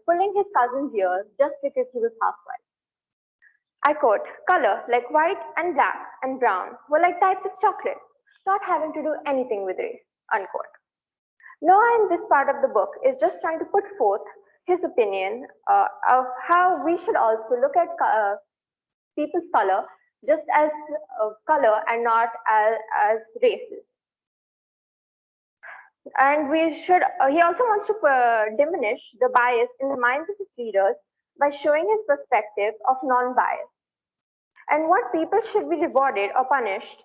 S9: pulling his cousin's ears just because he was half white. I quote, color like white and black and brown were like types of chocolate, not having to do anything with race, unquote. Noah in this part of the book is just trying to put forth his opinion of how we should also look at people's color just as color and not as races. And he also wants to diminish the bias in the minds of his readers by showing his perspective of non-bias. and what people should be rewarded or punished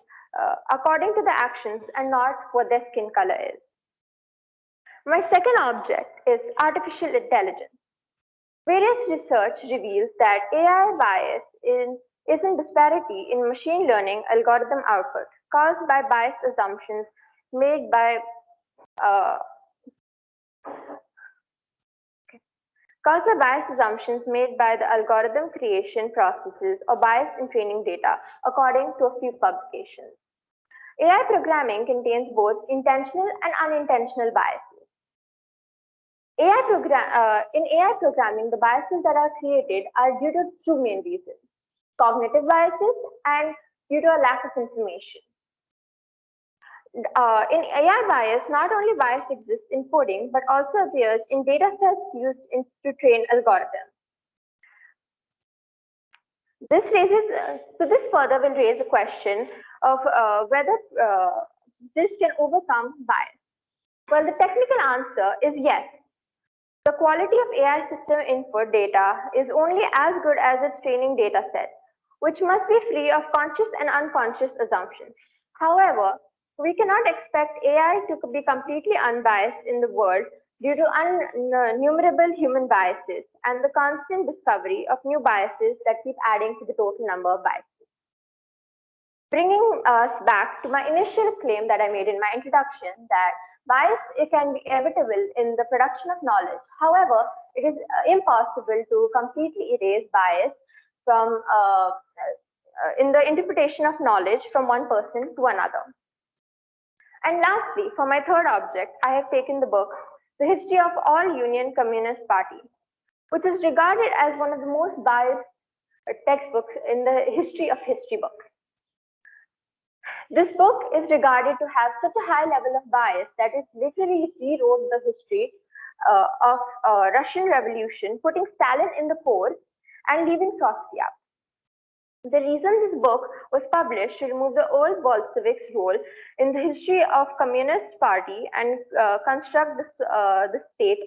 S9: according to the actions and not what their skin color is. My second object is artificial intelligence. Various research reveals that AI bias is in disparity in machine learning algorithm output caused by biased assumptions made by the algorithm creation processes or bias in training data, according to a few publications. AI programming contains both intentional and unintentional biases. In AI programming, the biases that are created are due to two main reasons: cognitive biases and due to a lack of information. In AI bias, not only bias exists in coding, but also appears in data sets used to train algorithms. This further will raise the question of whether this can overcome bias. Well, the technical answer is yes. The quality of AI system input data is only as good as its training data set, which must be free of conscious and unconscious assumptions. However, we cannot expect AI to be completely unbiased in the world due to innumerable human biases and the constant discovery of new biases that keep adding to the total number of biases. Bringing us back to my initial claim that I made in my introduction, that bias can be inevitable in the production of knowledge. However, it is impossible to completely erase bias from in the interpretation of knowledge from one person to another. And lastly, for my third object, I have taken the book, The History of All Union Communist Party, which is regarded as one of the most biased textbooks in the history of history books. This book is regarded to have such a high level of bias that it literally rewrote the history of Russian Revolution, putting Stalin in the fore and leaving Trotsky out. The reason this book was published to remove the old Bolsheviks' role in the history of Communist Party and construct the state,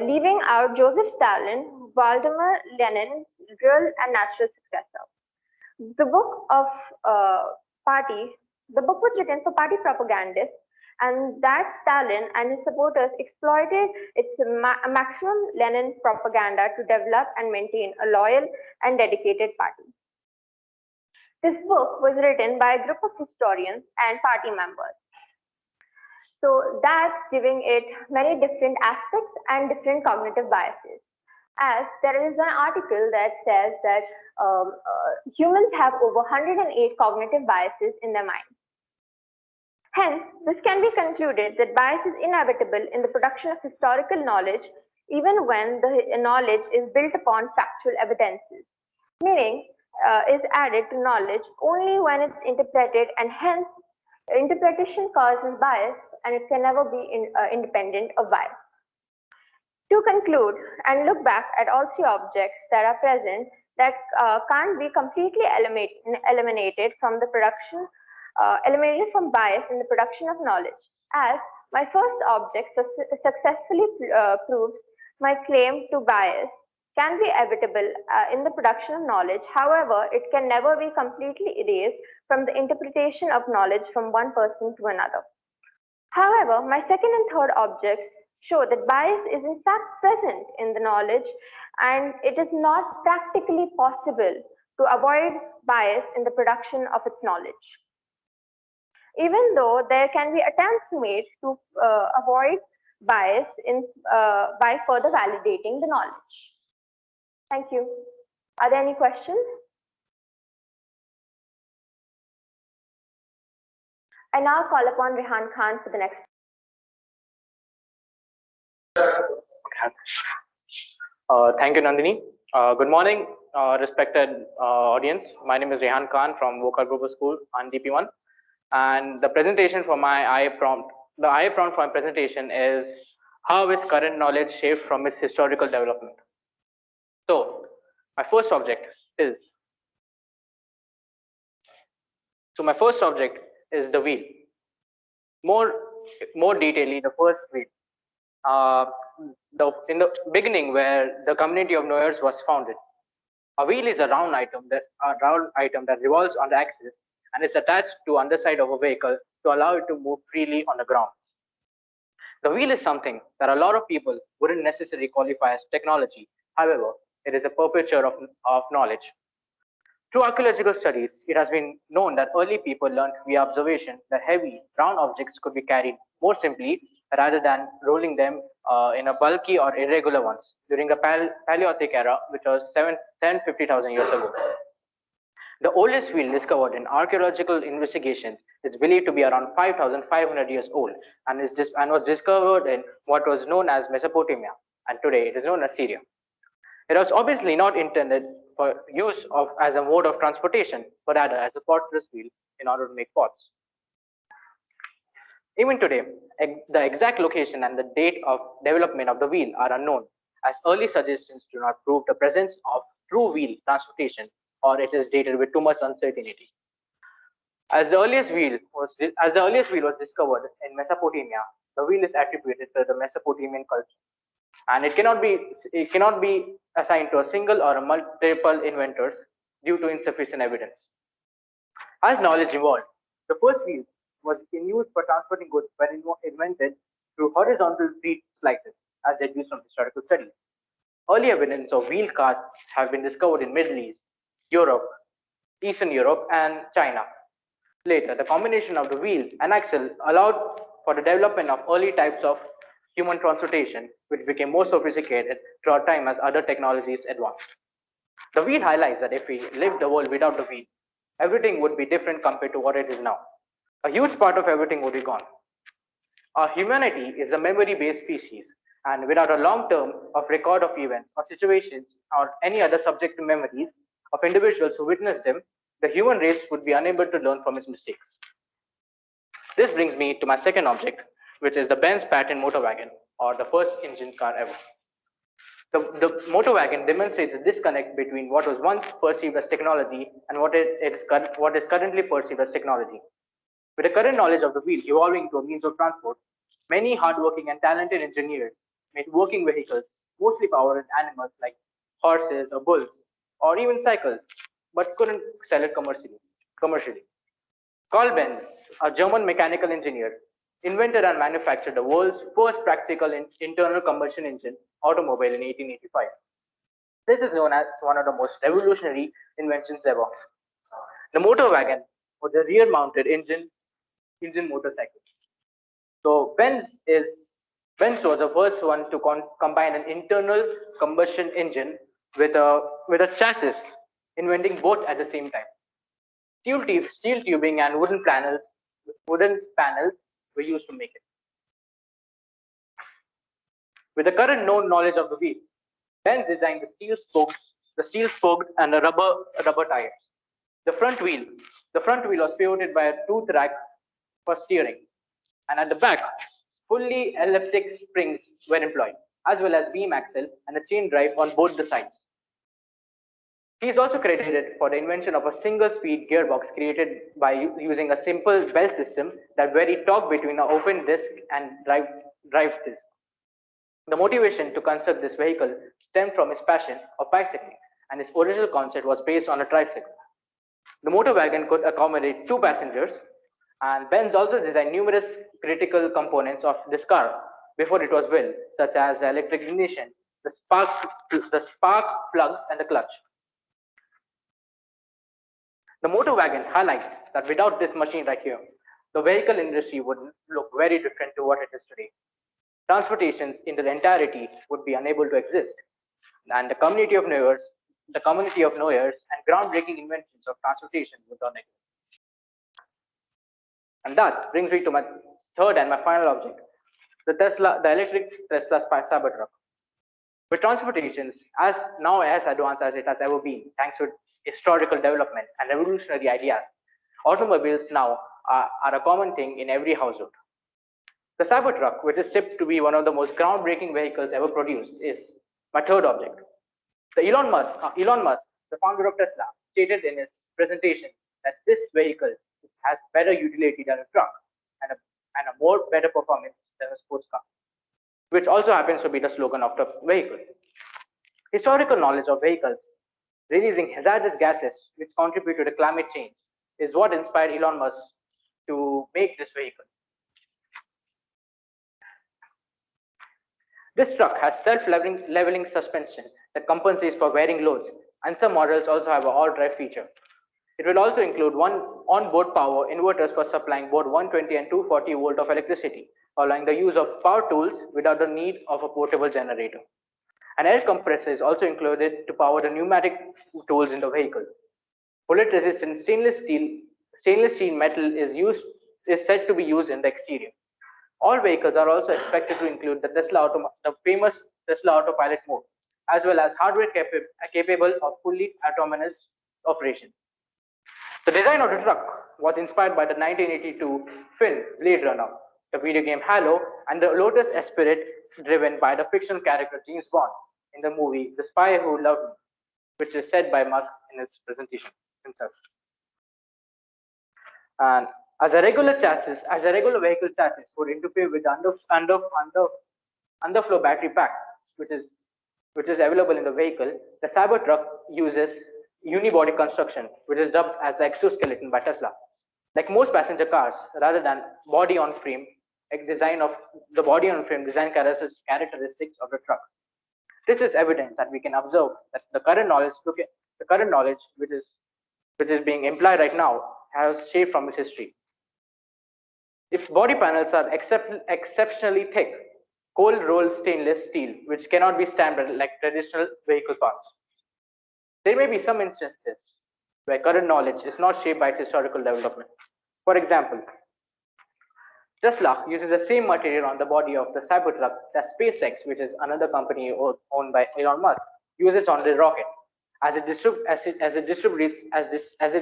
S9: leaving out Joseph Stalin, Vladimir Lenin's real and natural successor. The book was written for party propagandists, and that Stalin and his supporters exploited its maximum Lenin propaganda to develop and maintain a loyal and dedicated party. This book was written by a group of historians and party members. So that's giving it many different aspects and different cognitive biases. As there is an article that says that humans have over 108 cognitive biases in their mind. Hence, this can be concluded that bias is inevitable in the production of historical knowledge, even when the knowledge is built upon factual evidences, meaning is added to knowledge only when it's interpreted, and hence interpretation causes bias and it can never be independent of bias. To conclude and look back at all three objects that are present that can't be completely eliminated from the production, eliminated from bias in the production of knowledge, as my first object successfully proves my claim to bias can be evitable in the production of knowledge. However, it can never be completely erased from the interpretation of knowledge from one person to another. However, my second and third objects show that bias is in fact present in the knowledge, and it is not practically possible to avoid bias in the production of its knowledge. Even though there can be attempts made to avoid bias by further validating the knowledge. Thank you. Are there any questions? I now call upon Rehan Khan for the next.
S10: Thank you, Nandini. Good morning, respected audience. My name is Rehan Khan from Wockhardt Global School on DP1. And the presentation for my IA prompt, the IA prompt for my presentation is how is current knowledge shaped from its historical development. So my first object is the wheel. More detailedly, the first wheel. In the beginning, where the community of knowers was founded, A wheel is a round item that revolves on the axis and is attached to underside of a vehicle to allow it to move freely on the ground. The wheel is something that a lot of people wouldn't necessarily qualify as technology. However, it is a perpetuator of knowledge. Through archaeological studies, it has been known that early people learned via observation that heavy, round objects could be carried more simply rather than rolling them in a bulky or irregular ones during the Paleolithic era, which was 750,000 years ago. The oldest wheel discovered in archaeological investigations is believed to be around 5,500 years old and was discovered in what was known as Mesopotamia, and today it is known as Syria. It was obviously not intended for use as a mode of transportation, but rather as a potter's wheel in order to make pots. Even today, the exact location and the date of development of the wheel are unknown, as early suggestions do not prove the presence of true wheel transportation, or it is dated with too much uncertainty. As the earliest wheel was discovered in Mesopotamia, the wheel is attributed to the Mesopotamian culture, and it cannot be assigned to a single or a multiple inventors due to insufficient evidence. As knowledge evolved, the first wheel was in use for transporting goods were invented through horizontal treat slices, as deduced from historical studies. Early evidence of wheel carts have been discovered in Middle East, Europe, Eastern Europe, and China. Later, the combination of the wheel and axle allowed for the development of early types of human transportation, which became more sophisticated throughout time as other technologies advanced. The wheel highlights that if we lived the world without the wheel, everything would be different compared to what it is now. A huge part of everything would be gone. Our humanity is a memory-based species, and without a long term of record of events or situations or any other subjective memories of individuals who witnessed them, the human race would be unable to learn from its mistakes. This brings me to my second object, which is the Benz patent motor wagon, or the first engine car ever. The motor wagon demonstrates the disconnect between what was once perceived as technology and what is currently perceived as technology. With the current knowledge of the wheel evolving to a means of transport, many hardworking and talented engineers made working vehicles, mostly powered animals like horses or bulls, or even cycles, but couldn't sell it commercially. Carl Benz, a German mechanical engineer, invented and manufactured the world's first practical internal combustion engine automobile in 1885. This is known as one of the most revolutionary inventions ever. The motor wagon was a rear-mounted engine motorcycle. So Benz was the first one to combine an internal combustion engine with a chassis, inventing both at the same time. Steel tubing and wooden panels were used to make it. With the current known knowledge of the wheel, Benz designed the steel spoked and the rubber tires. The front wheel was pivoted by a tooth rack for steering, and at the back, fully elliptic springs were employed, as well as beam axle and a chain drive on both the sides. He is also credited for the invention of a single-speed gearbox created by using a simple belt system that varied torque between an open disc and drive disc. The motivation to construct this vehicle stemmed from his passion of bicycling, and his original concept was based on a tricycle. The motor wagon could accommodate 2 passengers, and Benz also designed numerous critical components of this car before it was built, such as the electric ignition, the spark plugs, and the clutch. The motor wagon highlights that without this machine right here, the vehicle industry would look very different to what it is today. Transportations in their entirety would be unable to exist, and the community of knowers and groundbreaking inventions of transportation would not exist. And that brings me to my third and my final object, the electric Tesla Cybertruck. With transportations as advanced as it has ever been, thanks to historical development and revolutionary ideas, automobiles now are a common thing in every household. The Cybertruck, which is tipped to be one of the most groundbreaking vehicles ever produced, is my third object. Elon Musk, the founder of Tesla, stated in his presentation that this vehicle has better utility than a truck and a more better performance than a sports car, which also happens to be the slogan of the vehicle. Historical knowledge of vehicles releasing hazardous gases which contribute to the climate change, is what inspired Elon Musk to make this vehicle. This truck has self-leveling suspension that compensates for wearing loads, and some models also have an all-drive feature. It will also include one onboard power inverters for supplying both 120 and 240 volt of electricity, allowing the use of power tools without the need of a portable generator. An air compressor is also included to power the pneumatic tools in the vehicle. Bullet-resistant stainless steel metal is said to be used in the exterior. All vehicles are also expected to include the famous Tesla autopilot mode, as well as hardware capable of fully autonomous operation. The design of the truck was inspired by the 1982 film Blade Runner, the video game Halo, and the Lotus Esprit driven by the fictional character James Bond in the movie The Spy Who Loved Me, which is said by Musk in his presentation himself. And as a regular vehicle chassis would interfere with the underflow battery pack, which is available in the vehicle, the Cybertruck uses unibody construction, which is dubbed as the exoskeleton by Tesla. Like most passenger cars, rather than body-on-frame design characteristics of the trucks. This is evidence that we can observe that the current knowledge which is being implied right now has shaped from its history. Its body panels are exceptionally thick, cold rolled stainless steel, which cannot be stamped like traditional vehicle parts. There may be some instances where current knowledge is not shaped by its historical development. For example, Tesla uses the same material on the body of the Cybertruck that SpaceX, which is another company owned by Elon Musk, uses on the rocket, as it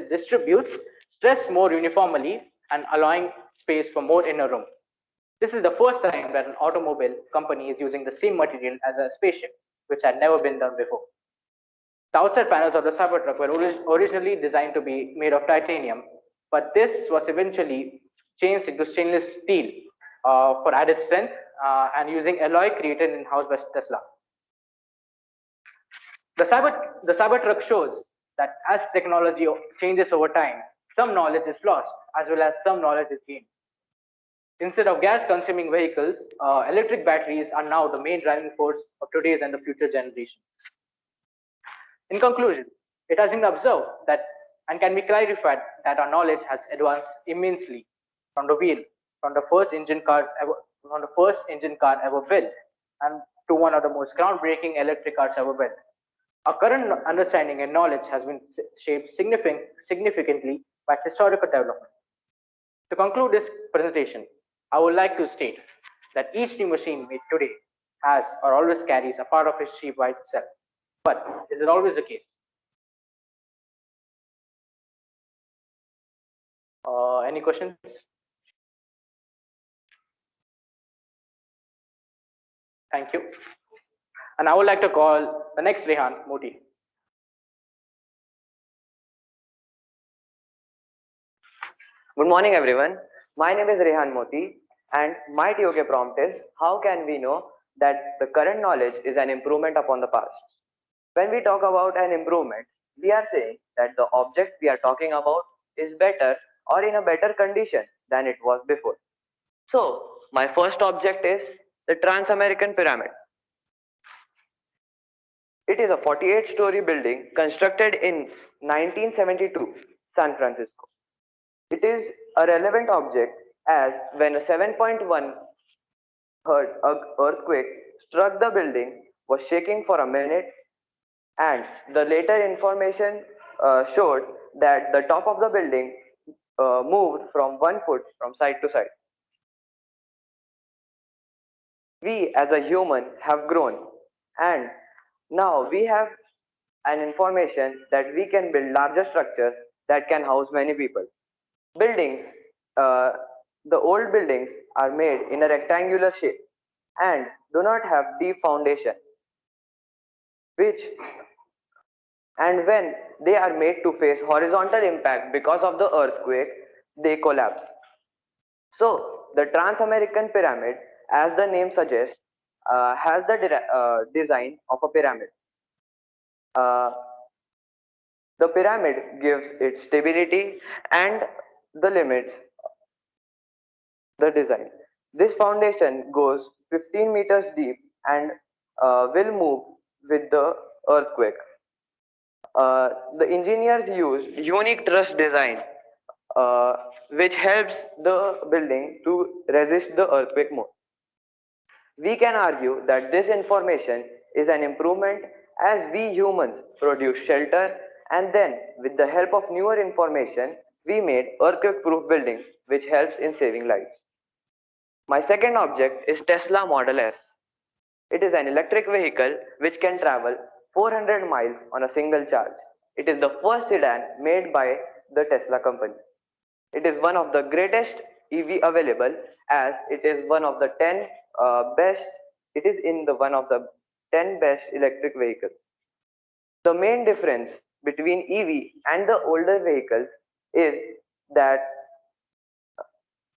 S10: distributes stress more uniformly and allowing space for more inner room. This is the first time that an automobile company is using the same material as a spaceship, which had never been done before. The outside panels of the Cybertruck were originally designed to be made of titanium, but this was eventually changed into stainless steel for added strength and using alloy created in-house by Tesla. The Cybertruck shows that as technology changes over time, some knowledge is lost as well as some knowledge is gained. Instead of gas-consuming vehicles, electric batteries are now the main driving force of today's and the future generations. In conclusion, it has been observed that and can be clarified that our knowledge has advanced immensely from the first engine car ever built, and to one of the most groundbreaking electric cars ever built. Our current understanding and knowledge has been shaped significantly by historical development. To conclude this presentation, I would like to state that each new machine made today has or always carries a part of history by itself. But is it always the case? Any questions? Thank you. And I would like to call the next Rehan Moti.
S11: Good morning, everyone. My name is Rehan Moti, and my TOK prompt is, how can we know that the current knowledge is an improvement upon the past? When we talk about an improvement, we are saying that the object we are talking about is better or in a better condition than it was before. So, my first object is the Transamerican Pyramid. It is a 48-story building constructed in 1972, San Francisco. It is a relevant object as when a 7.1 earthquake struck the building, was shaking for a minute, and the later information showed that the top of the building moved from 1 foot from side to side. We as a human have grown, and now we have an information that we can build larger structures that can house many people. The old buildings are made in a rectangular shape and do not have deep foundation, and when they are made to face horizontal impact because of the earthquake, they collapse. So the Transamerican Pyramid, as the name suggests, has the design of a pyramid. The pyramid gives it stability and the limits the design. This foundation goes 15 meters deep and will move with the earthquake. The engineers used unique truss design, uh, which helps the building to resist the earthquake more. We can argue that this information is an improvement as we humans produce shelter, and then with the help of newer information, we made earthquake-proof buildings, which helps in saving lives. My second object is Tesla Model S. It is an electric vehicle which can travel 400 miles on a single charge. It is the first sedan made by the Tesla company. It is one of the greatest EV available, as it is one of the 10 best. It is in the one of the 10 best electric vehicles. The main difference between EV and the older vehicles is that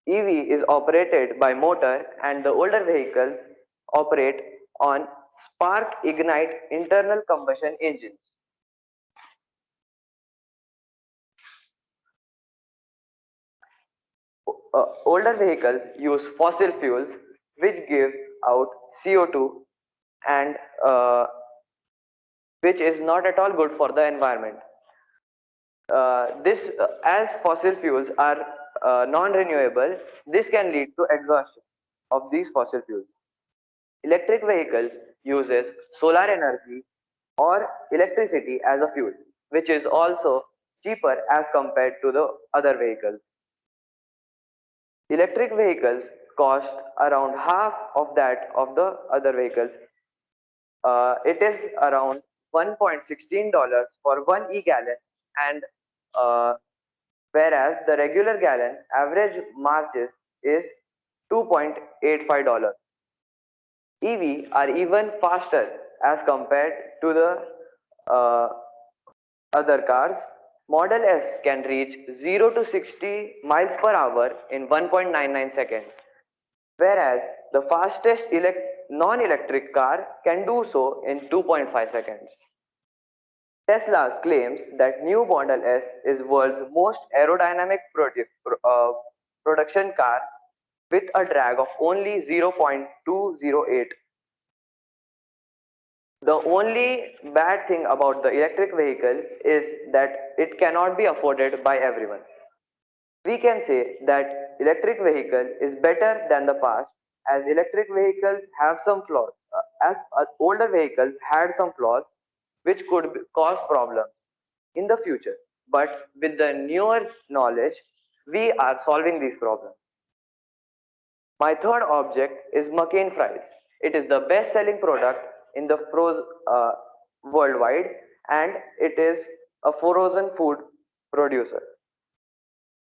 S11: EV is operated by motor and the older vehicles operate on spark ignite internal combustion engines. Older vehicles use fossil fuels which give out CO2 and which is not at all good for the environment. As fossil fuels are non-renewable, this can lead to exhaustion of these fossil fuels. Electric vehicles uses solar energy or electricity as a fuel, which is also cheaper as compared to the other vehicles. Electric vehicles cost around half of that of the other vehicles. It is around $1.16 for 1 e-gallon, and whereas the regular gallon average margin is $2.85. EV are even faster as compared to the other cars. Model S can reach 0 to 60 miles per hour in 1.99 seconds, whereas the fastest non-electric car can do so in 2.5 seconds. Tesla claims that new Model S is world's most aerodynamic production car with a drag of only 0.208. The only bad thing about the electric vehicle is that it cannot be afforded by everyone. We can say that electric vehicle is better than the past, as electric vehicles have some flaws, as older vehicles had some flaws which could cause problems in the future. But with the newer knowledge, we are solving these problems. My third object is McCain fries. It is the best-selling product in the worldwide, and it is a frozen food producer.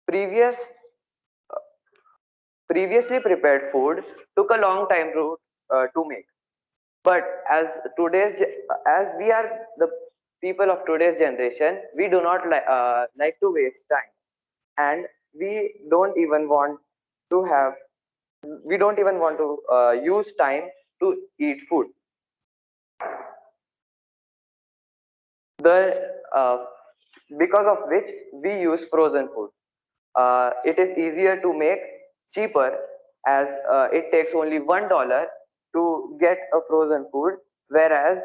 S11: Previously prepared food took a long time to make, but as we are the people of today's generation, we do not like to waste time, and we don't even want to use time to eat food. Because of which we use frozen food. It is easier to make, cheaper, as it takes only $1 to get a frozen food, whereas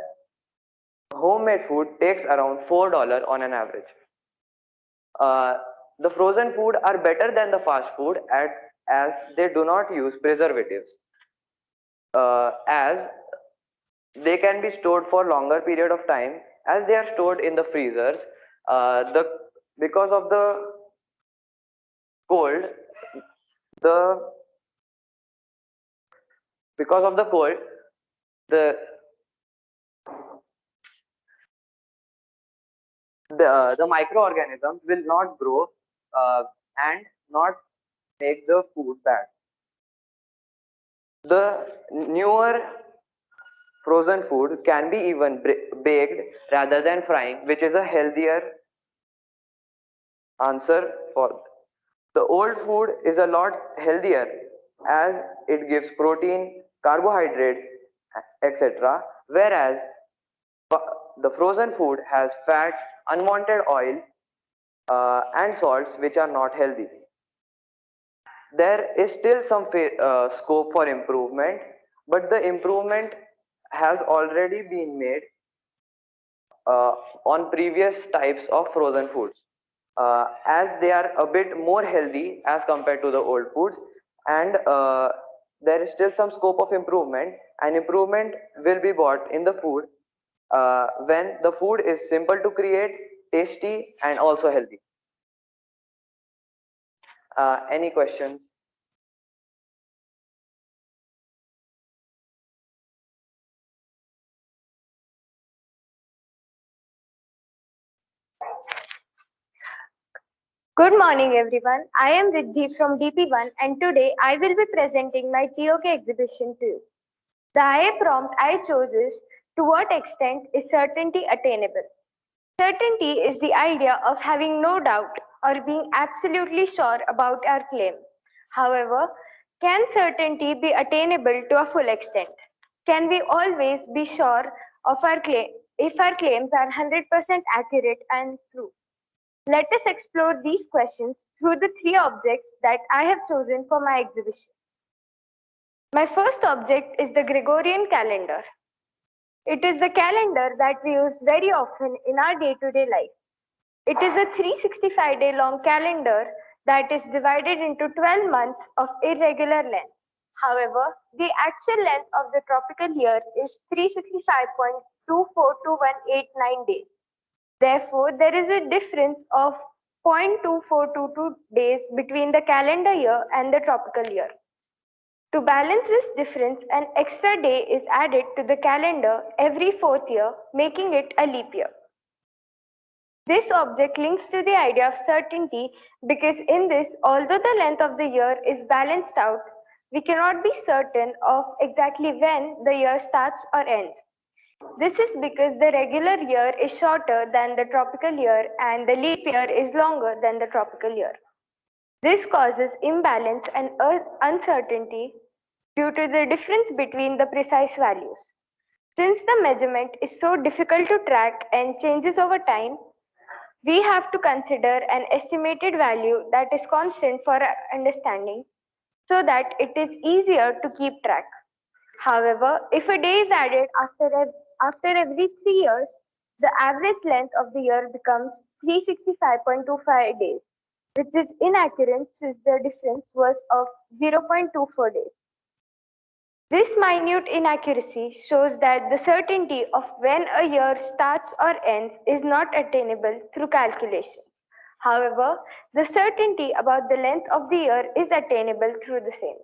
S11: homemade food takes around $4 on an average. The frozen food are better than the fast food as they do not use preservatives, as they can be stored for longer period of time, as they are stored in the freezers. Because of the cold, the microorganisms will not grow and not make the food bad. The newer frozen food can be even baked rather than frying, which is a healthier answer for. The old food is a lot healthier as it gives protein, carbohydrates, etc. Whereas the frozen food has fats, unwanted oil, and salts which are not healthy. There is still some scope for improvement, but the improvement has already been made on previous types of frozen foods, as they are a bit more healthy as compared to the old foods, and there is still some scope of improvement, and improvement will be brought in the food when the food is simple to create, tasty, and also healthy. Any questions?
S9: Good morning, everyone. I am Riddhi from DP1, and today I will be presenting my TOK exhibition to you. The IA prompt I chose is, to what extent is certainty attainable? Certainty is the idea of having no doubt or being absolutely sure about our claim. However, can certainty be attainable to a full extent? Can we always be sure of our claim if our claims are 100% accurate and true? Let us explore these questions through the three objects that I have chosen for my exhibition. My first object is the Gregorian calendar. It is the calendar that we use very often in our day-to-day life. It is a 365-day long calendar that is divided into 12 months of irregular length. However, the actual length of the tropical year is 365.242189 days. Therefore, there is a difference of 0.2422 days between the calendar year and the tropical year. To balance this difference, an extra day is added to the calendar every fourth year, making it a leap year. This object links to the idea of certainty because in this, although the length of the year is balanced out, we cannot be certain of exactly when the year starts or ends. This is because the regular year is shorter than the tropical year and the leap year is longer than the tropical year. This causes imbalance and uncertainty due to the difference between the precise values. Since the measurement is so difficult to track and changes over time, we have to consider an estimated value that is constant for our understanding so that it is easier to keep track. However, if a day is added after every 3 years, the average length of the year becomes 365.25 days, which is inaccurate since the difference was of 0.24 days. This minute inaccuracy shows that the certainty of when a year starts or ends is not attainable through calculations. However, the certainty about the length of the year is attainable through the same.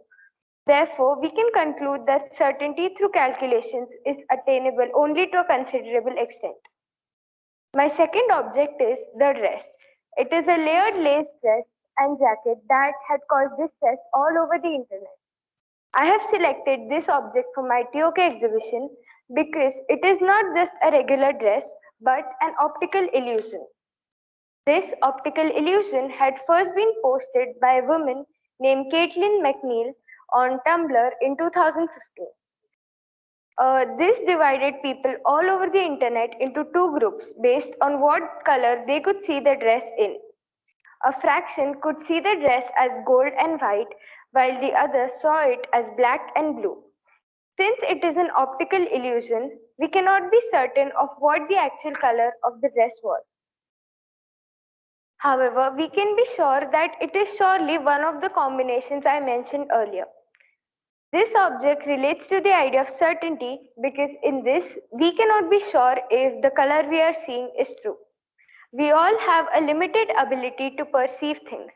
S9: Therefore, we can conclude that certainty through calculations is attainable only to a considerable extent. My second object is the dress. It is a layered lace dress and jacket that had caused distress all over the internet. I have selected this object for my TOK exhibition because it is not just a regular dress but an optical illusion. This optical illusion had first been posted by a woman named Caitlin McNeil on Tumblr in 2015. This divided people all over the internet into two groups based on what color they could see the dress in. A fraction could see the dress as gold and white, while the others saw it as black and blue. Since it is an optical illusion, we cannot be certain of what the actual color of the dress was. However, we can be sure that it is surely one of the combinations I mentioned earlier. This object relates to the idea of certainty because in this, we cannot be sure if the color we are seeing is true. We all have a limited ability to perceive things.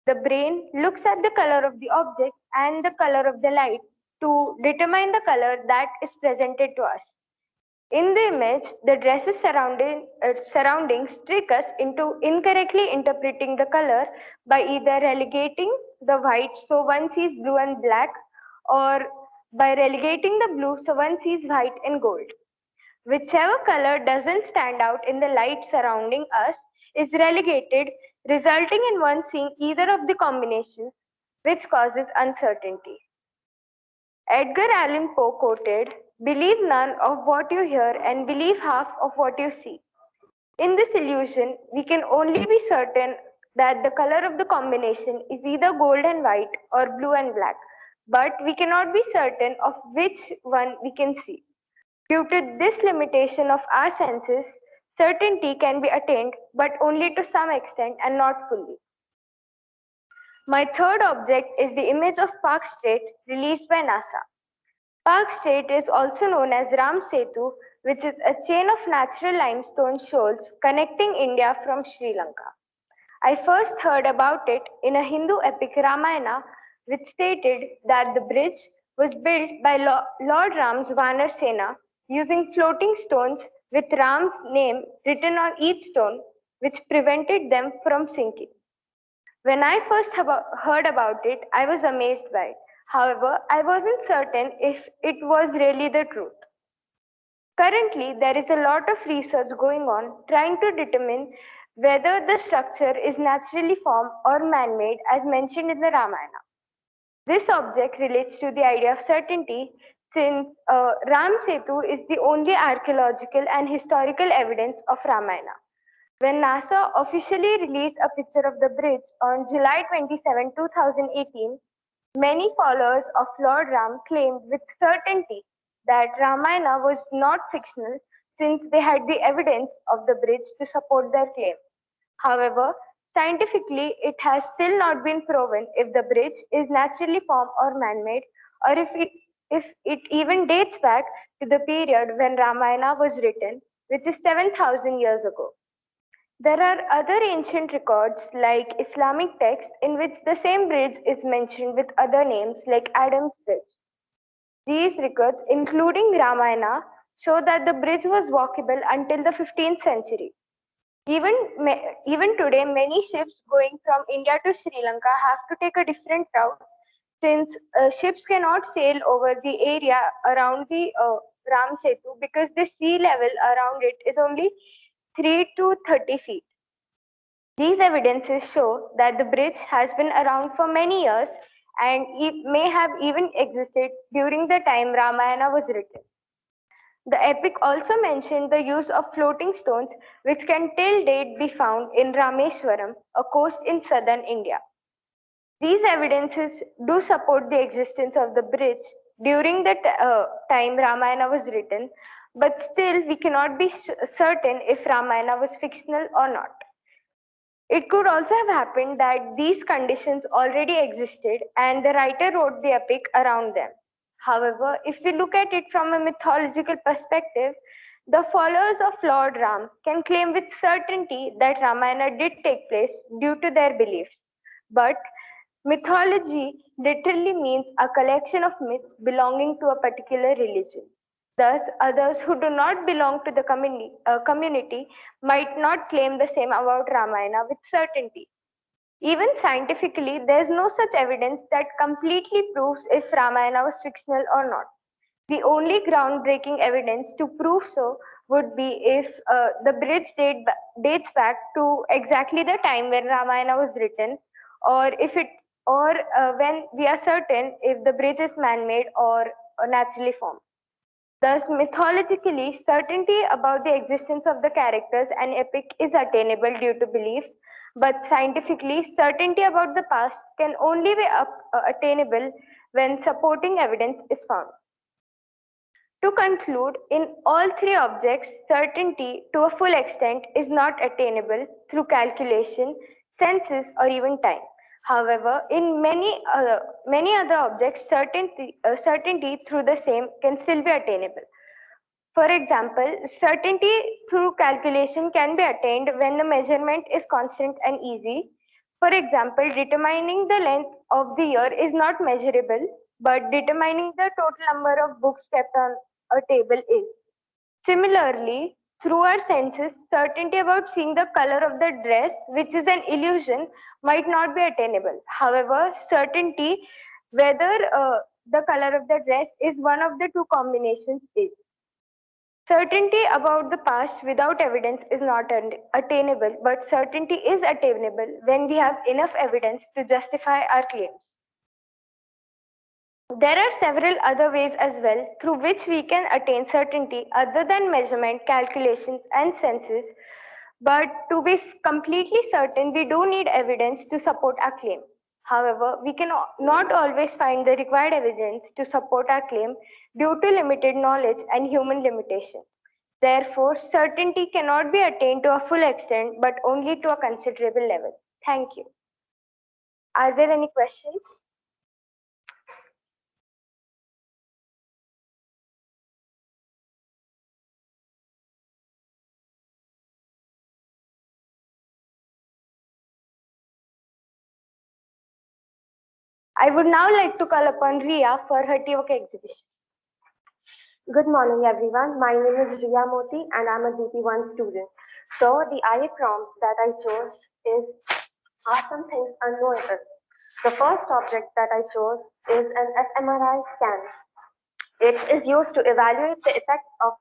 S9: The brain looks at the color of the object and the color of the light to determine the color that is presented to us. In the image, the dress's surroundings trick us into incorrectly interpreting the color by either relegating the white so one sees blue and black, or by relegating the blue so one sees white and gold. Whichever color doesn't stand out in the light surrounding us is relegated, resulting in one seeing either of the combinations, which causes uncertainty. Edgar Allan Poe quoted, believe none of what you hear and believe half of what you see. In this illusion, we can only be certain that the color of the combination is either gold and white or blue and black, but we cannot be certain of which one we can see. Due to this limitation of our senses, certainty can be attained, but only to some extent and not fully. My third object is the image of Park Strait released by NASA. Park Strait is also known as Ram Setu, which is a chain of natural limestone shoals connecting India from Sri Lanka. I first heard about it in a Hindu epic Ramayana, which stated that the bridge was built by Lord Ram's Vanar Sena using floating stones with Ram's name written on each stone, which prevented them from sinking. When I first heard about it, I was amazed by it. However, I wasn't certain if it was really the truth. Currently, there is a lot of research going on trying to determine whether the structure is naturally formed or man-made as mentioned in the Ramayana. This object relates to the idea of certainty since Ram Setu is the only archaeological and historical evidence of Ramayana. When NASA officially released a picture of the bridge on July 27, 2018, many followers of Lord Ram claimed with certainty that Ramayana was not fictional since they had the evidence of the bridge to support their claim. However, scientifically, it has still not been proven if the bridge is naturally formed or man-made, or if it even dates back to the period when Ramayana was written, which is 7,000 years ago. There are other ancient records like Islamic texts in which the same bridge is mentioned with other names like Adam's Bridge. These records, including Ramayana, show that the bridge was walkable until the 15th century. Even today, many ships going from India to Sri Lanka have to take a different route since ships cannot sail over the area around the Ram Setu because the sea level around it is only 3 to 30 feet. These evidences show that the bridge has been around for many years and it may have even existed during the time Ramayana was written. The epic also mentioned the use of floating stones which can till date be found in Rameswaram, a coast in southern India. These evidences do support the existence of the bridge during the time Ramayana was written, but still we cannot be certain if Ramayana was fictional or not. It could also have happened that these conditions already existed and the writer wrote the epic around them. However, if we look at it from a mythological perspective, the followers of Lord Ram can claim with certainty that Ramayana did take place due to their beliefs. But mythology literally means a collection of myths belonging to a particular religion. Thus, others who do not belong to the community might not claim the same about Ramayana with certainty. Even scientifically, there is no such evidence that completely proves if Ramayana was fictional or not. The only groundbreaking evidence to prove so would be if the bridge dates back to exactly the time when Ramayana was written, or when we are certain if the bridge is man-made or naturally formed. Thus, mythologically, certainty about the existence of the characters and epic is attainable due to beliefs, but scientifically, certainty about the past can only be attainable when supporting evidence is found. To conclude, in all three objects, certainty to a full extent is not attainable through calculation, senses, or even time. However, in many other objects, certainty through the same can still be attainable. For example, certainty through calculation can be attained when the measurement is constant and easy. For example, determining the length of the year is not measurable, but determining the total number of books kept on a table is. Similarly, through our senses, certainty about seeing the color of the dress, which is an illusion, might not be attainable. However, certainty whether the color of the dress is one of the two combinations is. Certainty about the past without evidence is not attainable, but certainty is attainable when we have enough evidence to justify our claims. There are several other ways as well through which we can attain certainty other than measurement, calculations, and senses. But to be completely certain, we do need evidence to support our claim. However, we can not always find the required evidence to support our claim due to limited knowledge and human limitation. Therefore, certainty cannot be attained to a full extent, but only to a considerable level. Thank you. Are there any questions? I would now like to call upon Ria for her TOK exhibition.
S12: Good morning, everyone. My name is Riya Moti, and I'm a DP1 student. So the IA prompt that I chose is Are Some Things Unknowable? The first object that I chose is an Fmri scan. It is used to evaluate the effects of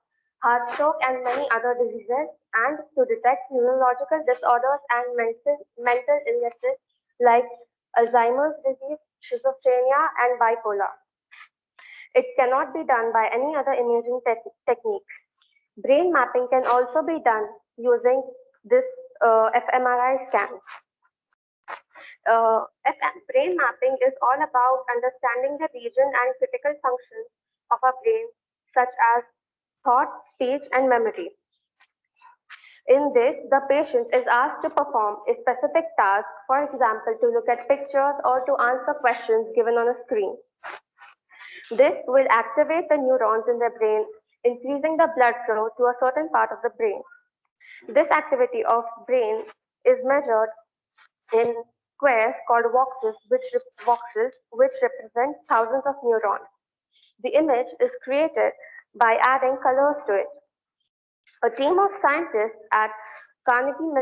S12: heart stroke and many other diseases and to detect neurological disorders and mental illnesses like Alzheimer's disease, schizophrenia, and bipolar. It cannot be done by any other imaging technique. Brain mapping can also be done using this fMRI scan. Brain mapping is all about understanding the region and critical functions of our brain, such as thought, speech, and memory. In this, the patient is asked to perform a specific task, for example, to look at pictures or to answer questions given on a screen. This will activate the neurons in the brain, increasing the blood flow to a certain part of the brain. This activity of brain is measured in squares called voxels, which represent thousands of neurons. The image is created by adding colors to it. A team of scientists at Carnegie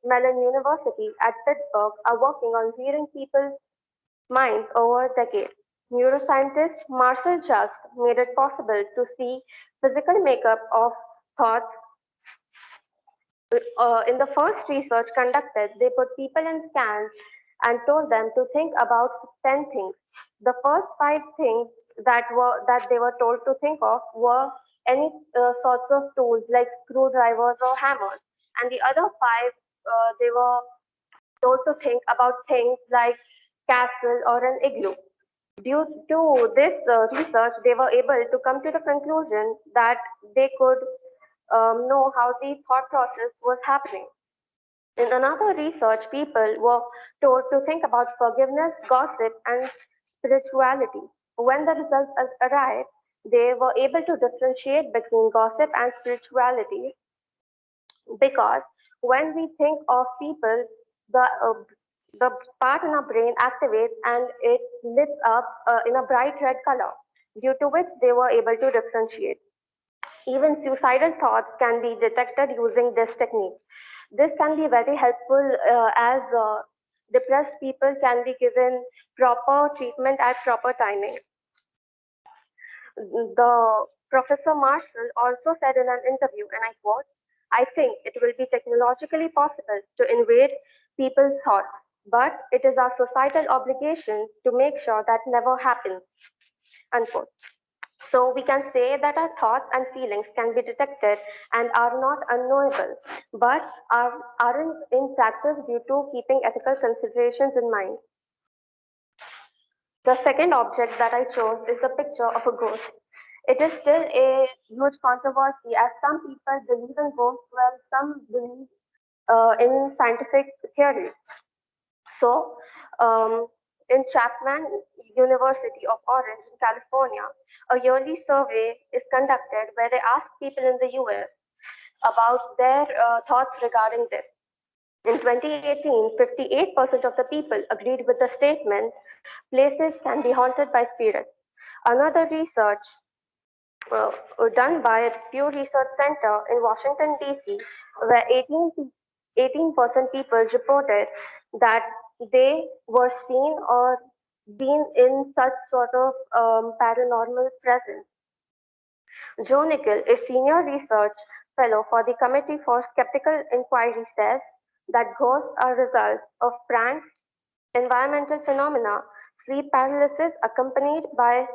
S12: Mellon University at Pittsburgh are working on reading people's minds over decades. Neuroscientist Marcel Just made it possible to see physical makeup of thoughts. In the first research conducted, they put people in scans and told them to think about 10 things. The first 5 things that they were told to think of were any sorts of tools like screwdrivers or hammers, and the other 5 they were told to think about things like castle or an igloo. Due to this research, they were able to come to the conclusion that they could know how the thought process was happening. In another research, people were told to think about forgiveness, gossip, and spirituality. When the results arrived, they were able to differentiate between gossip and spirituality because when we think of people, the part in our brain activates and it lit up in a bright red color, due to which they were able to differentiate. Even suicidal thoughts can be detected using this technique. This can be very helpful as depressed people can be given proper treatment at proper timing. The Professor Marshall also said in an interview, and I quote, "I think it will be technologically possible to invade people's thoughts, but it is our societal obligation to make sure that never happens." Unquote. So we can say that our thoughts and feelings can be detected and are not unknowable, but aren't in practice due to keeping ethical considerations in mind. The second object that I chose is the picture of a ghost. It is still a huge controversy as some people believe in ghosts while some believe in scientific theories. So, in Chapman University of Orange in California, a yearly survey is conducted where they ask people in the US about their thoughts regarding this. In 2018, 58% of the people agreed with the statement, places can be haunted by spirits. Another research done by a Pew Research Center in Washington, D.C., where 18% people reported that they were seen or been in such sort of paranormal presence. Joe Nickel, a senior research fellow for the Committee for Skeptical Inquiry, says that ghosts are results of pranks, environmental phenomena, sleep paralysis accompanied by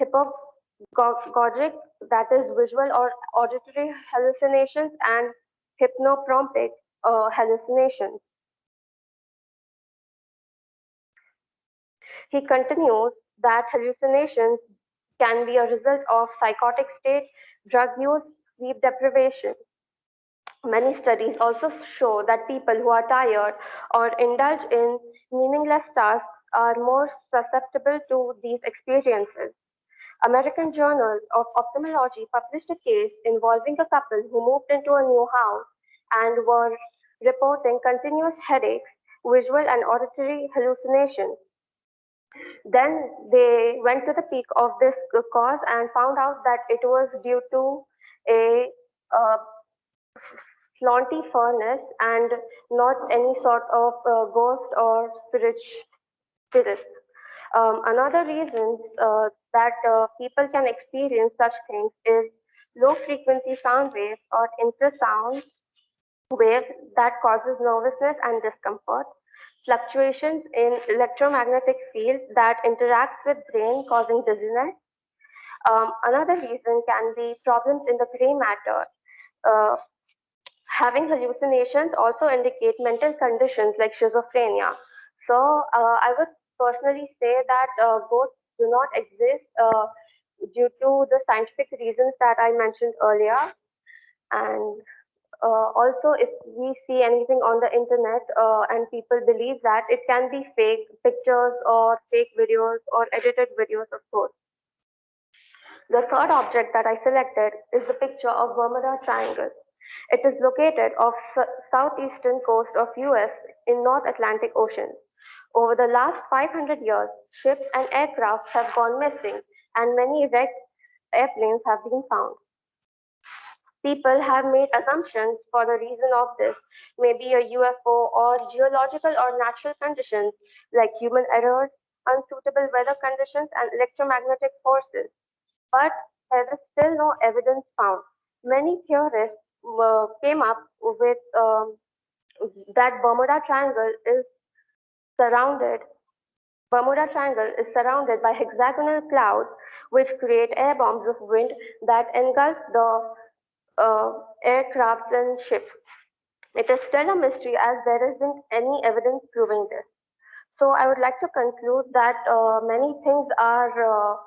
S12: hypnagogic, that is visual or auditory hallucinations, and hypnopompic hallucinations. He continues that hallucinations can be a result of psychotic state, drug use, sleep deprivation. Many studies also show that people who are tired or indulge in meaningless tasks are more susceptible to these experiences. American Journal of Ophthalmology published a case involving a couple who moved into a new house and were reporting continuous headaches, visual and auditory hallucinations. Then they went to the peak of this cause and found out that it was due to a uh, flaunty furnace and not any sort of ghost or spirit. Another reason that people can experience such things is low frequency sound waves or infrasound waves that causes nervousness and discomfort, fluctuations in electromagnetic field that interacts with brain causing dizziness. Another reason can be problems in the gray matter. Uh, Having hallucinations also indicate mental conditions like schizophrenia. So I would personally say that ghosts do not exist due to the scientific reasons that I mentioned earlier. And also, if we see anything on the internet and people believe that it can be fake pictures or fake videos or edited videos of ghosts. The third object that I selected is the picture of Vermill Triangle. It is located off southeastern coast of US in North Atlantic Ocean. Over the last 500 years, ships and aircraft have gone missing and many wrecked airplanes have been found. People have made assumptions for the reason of this, maybe a UFO or geological or natural conditions like human errors, unsuitable weather conditions, and electromagnetic forces. But there is still no evidence found. Many theorists came up with that surrounded. Bermuda Triangle is surrounded by hexagonal clouds, which create air bombs of wind that engulf the aircrafts and ships. It is still a mystery as there isn't any evidence proving this. So I would like to conclude that many things are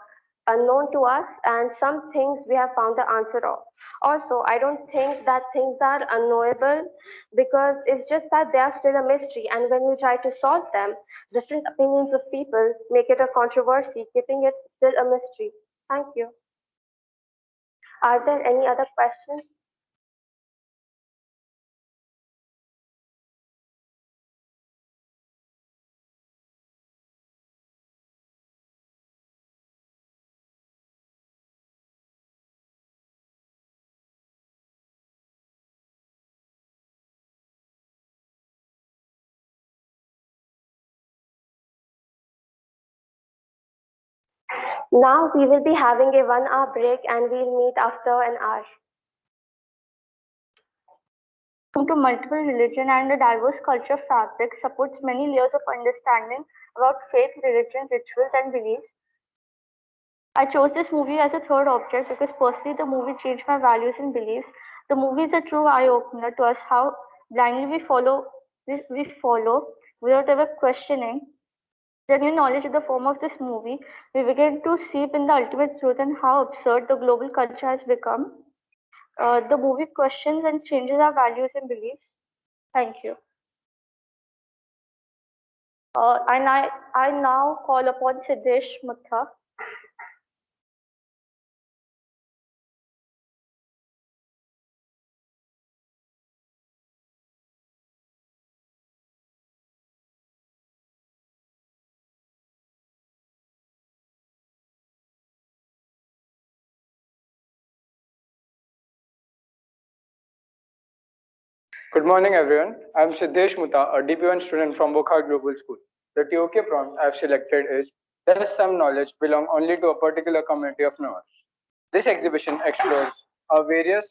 S12: unknown to us and some things we have found the answer of. Also, I don't think that things are unknowable because it's just that they are still a mystery, and when we try to solve them, different opinions of people make it a controversy, keeping it still a mystery. Thank you. Are there any other questions? Now we will be having a 1 hour break and we'll meet after an hour. To multiple religion and a diverse culture fabric supports many layers of understanding about faith, religion, rituals, and beliefs. I chose this movie as a third object because personally the movie changed my values and beliefs. The movie is a true eye-opener to us how blindly we follow without ever questioning. The new knowledge in the form of this movie, we begin to seep in the ultimate truth and how absurd the global culture has become. The movie questions and changes our values and beliefs. Thank you. And I now call upon Siddesh Mutha.
S13: Good morning, everyone. I'm Siddesh Mutha, a DP1 student from Wockhardt Global School. The TOK prompt I've selected is, does some knowledge belong only to a particular community of knowers? This exhibition explores how various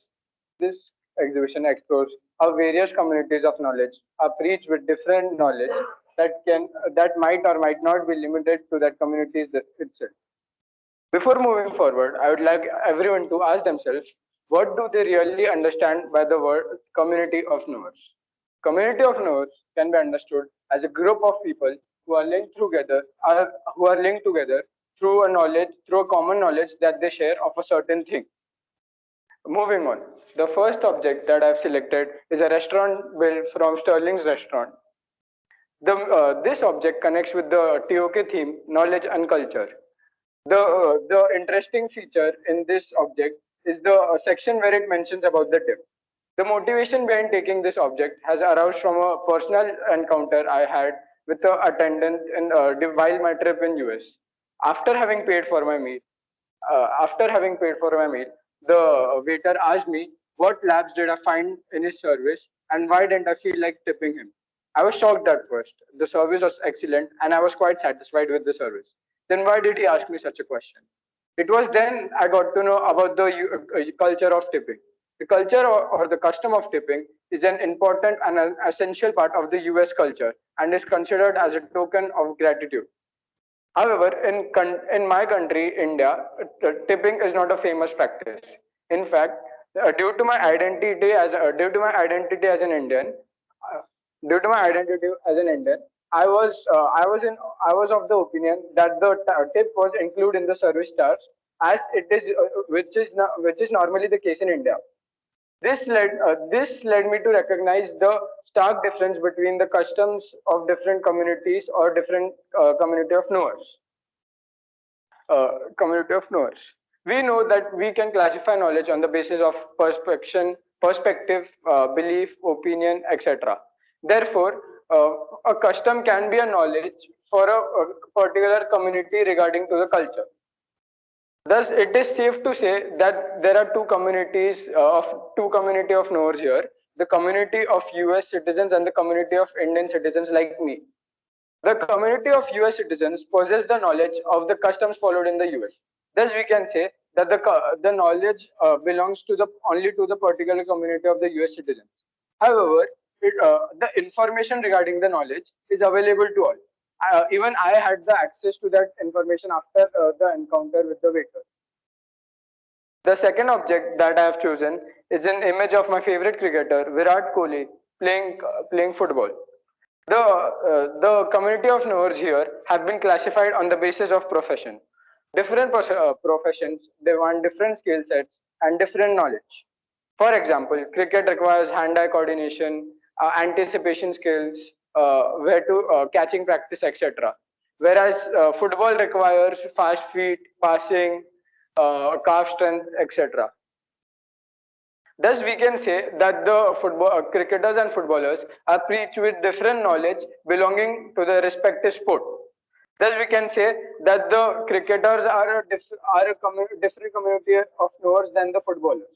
S13: communities of knowledge are preached with different knowledge that might or might not be limited to that community itself. Before moving forward, I would like everyone to ask themselves, what do they really understand by the word community of knowers? Community of knowers can be understood as a group of people who are linked together, through a common knowledge that they share of a certain thing. Moving on, the first object that I've selected is a restaurant built from Sterling's restaurant. This object connects with the TOK theme, knowledge and culture. The interesting feature in this object is the section where it mentions about the tip. The motivation behind taking this object has aroused from a personal encounter I had with the attendant while my trip in US. After having paid for my meal, the waiter asked me what labs did I find in his service and why didn't I feel like tipping him. I was shocked at first. The service was excellent and I was quite satisfied with the service. Then why did he ask me such a question? It was then I got to know about the culture of tipping. The culture or the custom of tipping is an important and an essential part of the US culture and is considered as a token of gratitude. However, in my country, India, tipping is not a famous practice. In fact, due to my identity as an Indian, I was of the opinion that the tip was included in the service charge, as it is which is normally the case in India. This led me to recognize the stark difference between the customs of different communities or different community of knowers. We know that we can classify knowledge on the basis of perspective, belief, opinion, etc. Therefore, a custom can be a knowledge for a particular community regarding to the culture. Thus, it is safe to say that there are two community of knowers here: the community of US citizens and the community of Indian citizens like me. The community of US citizens possess the knowledge of the customs followed in the US. Thus, we can say that the knowledge belongs only to the particular community of the US citizens. However, the information regarding the knowledge is available to all. Even I had the access to that information after the encounter with the waiter. The second object that I have chosen is an image of my favorite cricketer, Virat Kohli, playing football. The community of knowers here have been classified on the basis of profession. Different professions demand different skill sets and different knowledge. For example, cricket requires hand-eye coordination, anticipation skills, catching practice, etc. Whereas football requires fast feet, passing, calf strength, etc. Thus, we can say that the cricketers and footballers are preached with different knowledge belonging to the respective sport. Thus, we can say that the cricketers are a different community of knowers than the footballers.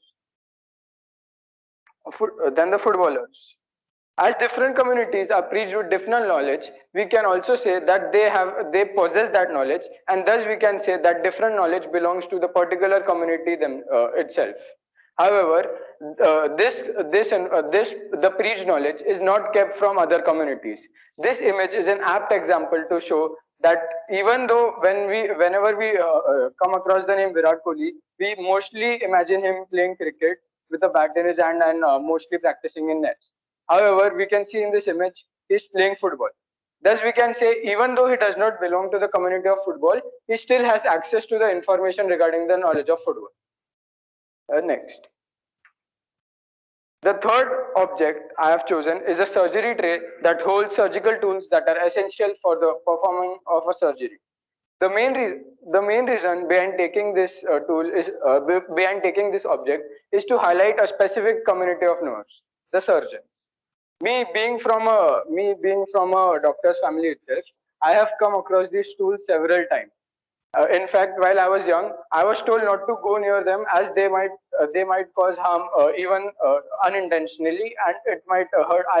S13: As different communities are preached with different knowledge, we can also say that they possess that knowledge, and thus we can say that different knowledge belongs to the particular community itself. However, the preached knowledge is not kept from other communities. This image is an apt example to show that even though whenever we come across the name Virat Kohli, we mostly imagine him playing cricket with a bat in his hand and mostly practicing in nets. However, we can see in this image, he's playing football. Thus, we can say even though he does not belong to the community of football, he still has access to the information regarding the knowledge of football. Next. The third object I have chosen is a surgery tray that holds surgical tools that are essential for the performing of a surgery. The main reason behind taking this object is to highlight a specific community of knowers, the surgeon. Me being from a doctor's family itself, I have come across these tools several times. In fact, while I was young, I was told not to go near them as they might cause harm, even unintentionally, and I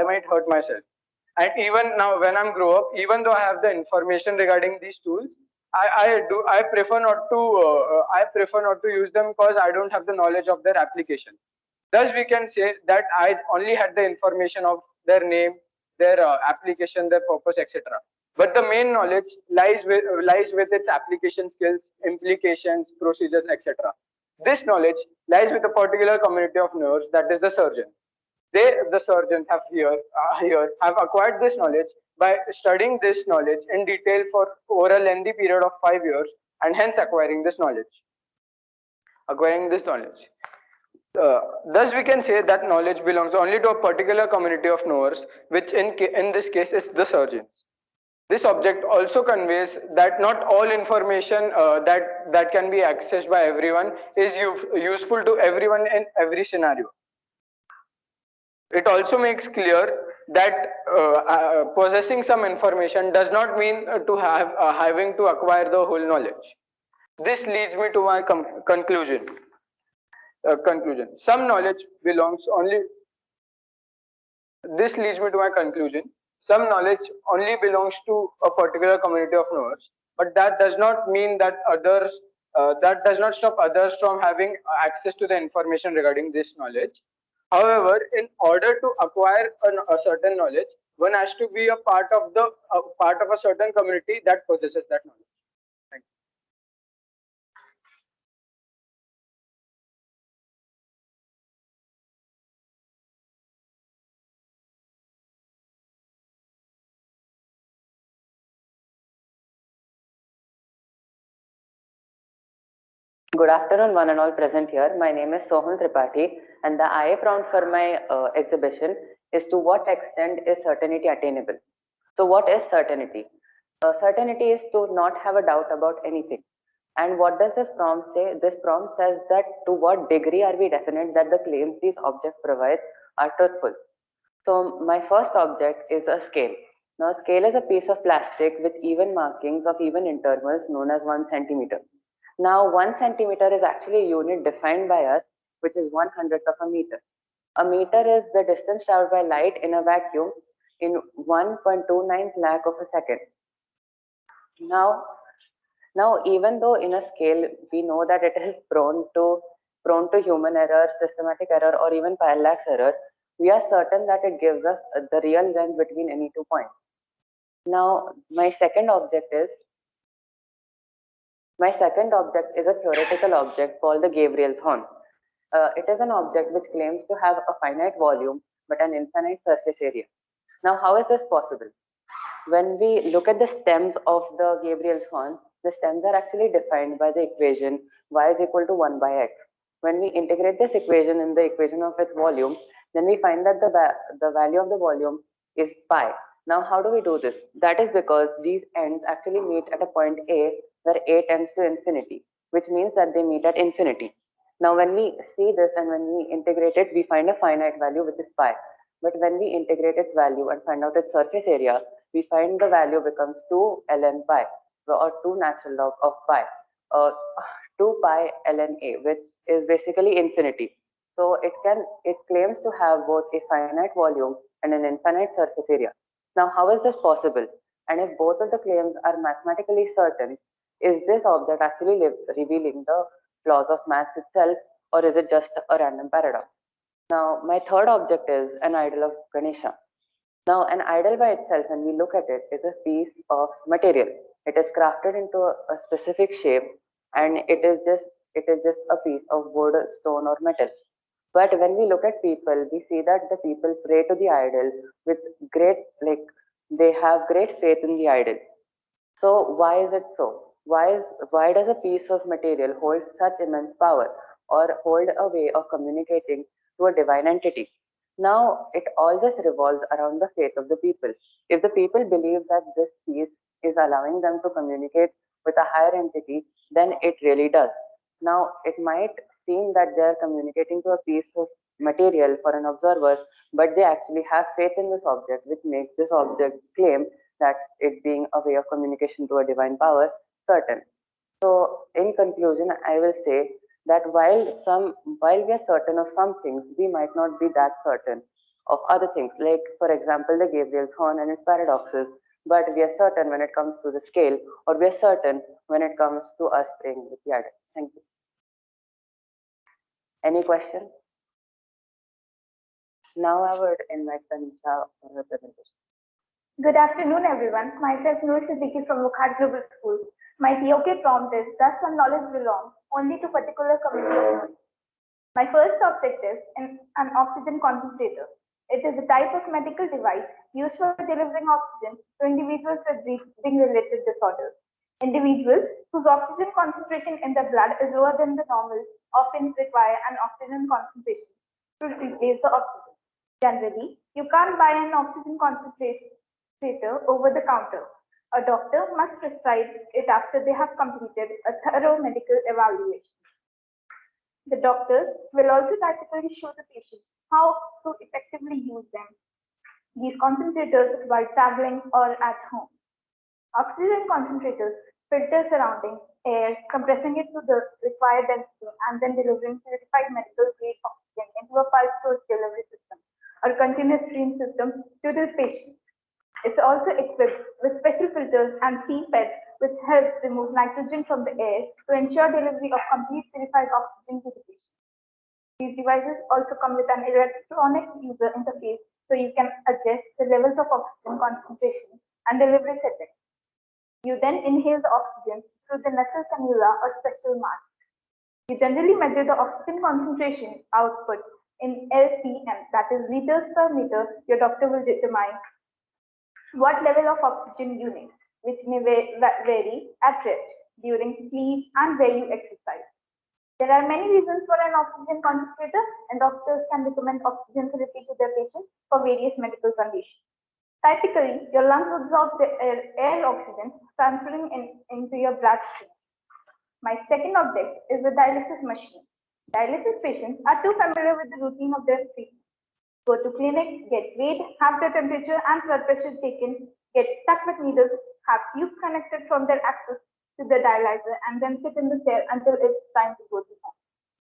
S13: might hurt myself. And even now, when I'm grown up, even though I have the information regarding these tools, I prefer not to use them because I don't have the knowledge of their application. Thus, we can say that I only had the information of their name, their application, their purpose, etc. But the main knowledge lies with its application skills, implications, procedures, etc. This knowledge lies with a particular community of knowers, that is the surgeon. The surgeons have here have acquired this knowledge by studying this knowledge in detail for over a lengthy period of 5 years, and hence acquiring this knowledge. Thus, we can say that knowledge belongs only to a particular community of knowers, which in this case is the surgeons. This object also conveys that not all information that can be accessed by everyone is useful to everyone in every scenario. It also makes clear that possessing some information does not mean to having to acquire the whole knowledge. This leads me to my conclusion. Some knowledge belongs only. This leads me to my conclusion. Some knowledge only belongs to a particular community of knowers, but that does not mean that others. That does not stop others from having access to the information regarding this knowledge. However, in order to acquire a certain knowledge, one has to be a part of a certain community that possesses that knowledge. Thank you.
S11: Good afternoon, one and all present here. My name is Sohan Tripathi, and the IA prompt for my exhibition is, to what extent is certainty attainable? So, what is certainty? Certainty is to not have a doubt about anything. And what does this prompt say? This prompt says that to what degree are we definite that the claims these objects provide are truthful? So, my first object is a scale. Now, a scale is a piece of plastic with even markings of even intervals known as 1 centimeter. Now, 1 centimeter is actually a unit defined by us, which is 1/100th of a meter. A meter is the distance traveled by light in a vacuum in 1.29 lakh of a second. Now, even though in a scale we know that it is prone to human error, systematic error, or even parallax error, we are certain that it gives us the real length between any 2 points. Now, my second object is a theoretical object called the Gabriel's horn. It is an object which claims to have a finite volume but an infinite surface area. Now, how is this possible? When we look at the stems of the Gabriel's horn, the stems are actually defined by the equation y is equal to 1 by x. When we integrate this equation in the equation of its volume, then we find that the value of the volume is pi. Now, how do we do this? That is because these ends actually meet at a point A, where A tends to infinity, which means that they meet at infinity. Now, when we see this and when we integrate it, we find a finite value, which is pi. But when we integrate its value and find out its surface area, we find the value becomes 2 ln pi, or 2 natural log of pi, 2 pi ln A, which is basically infinity. So it claims to have both a finite volume and an infinite surface area. Now, how is this possible? And if both of the claims are mathematically certain, is this object actually revealing the laws of maths itself, or is it just a random paradox? Now, my third object is an idol of Ganesha. Now, an idol by itself, when we look at it, is a piece of material. It is crafted into a specific shape, and it is just a piece of wood, stone, or metal. But when we look at people, we see that the people pray to the idol with they have great faith in the idol. So why is it so? Why does a piece of material hold such immense power, or hold a way of communicating to a divine entity? Now, it all just revolves around the faith of the people. If the people believe that this piece is allowing them to communicate with a higher entity, then it really does. Now, it might seem that they are communicating to a piece of material for an observer, but they actually have faith in this object, which makes this object claim that it being a way of communication to a divine power certain. So, in conclusion, I will say that while we are certain of some things, we might not be that certain of other things. Like, for example, the Gabriel's horn and its paradoxes. But we are certain when it comes to the scale, or we are certain when it comes to us praying with the idol. Thank you. Any question? Now I would invite Tanisha for her presentation.
S6: Good afternoon, everyone. Myself, Noor Siddiqui from Wockhardt Global School. My TOK prompt is, does some knowledge belong only to particular community of knowledge? My first object is an oxygen concentrator. It is a type of medical device used for delivering oxygen to individuals with breathing-related disorders. Individuals whose oxygen concentration in their blood is lower than the normal often require an oxygen concentration to replace the oxygen. Generally, you can't buy an oxygen concentrator over the counter. A doctor must prescribe it after they have completed a thorough medical evaluation. The doctors will also practically show the patient how to effectively use them. These concentrators while traveling or at home. Oxygen concentrators filter surrounding air, compressing it to the required density, and then delivering purified medical grade oxygen into a pulse dose delivery system or continuous stream system to the patient. It's also equipped with special filters and CPET, which helps remove nitrogen from the air to ensure delivery of complete purified oxygen to the patient. These devices also come with an electronic user interface, so you can adjust the levels of oxygen concentration and delivery settings. You then inhale the oxygen through the nasal cannula or special mask. You generally measure the oxygen concentration output in LCM, that is liters per meter. Your doctor will determine what level of oxygen you need, which may vary at rest, during sleep, and where you exercise. There are many reasons for an oxygen concentrator, and doctors can recommend oxygen therapy to their patients for various medical conditions. Typically, your lungs absorb the air oxygen, transferring into your bloodstream. My second object is the dialysis machine. Dialysis patients are too familiar with the routine of their treatment. Go to clinic, get weighed, have their temperature and blood pressure taken, get stuck with needles, have tubes connected from their access to the dialyzer, and then sit in the chair until it's time to go to home.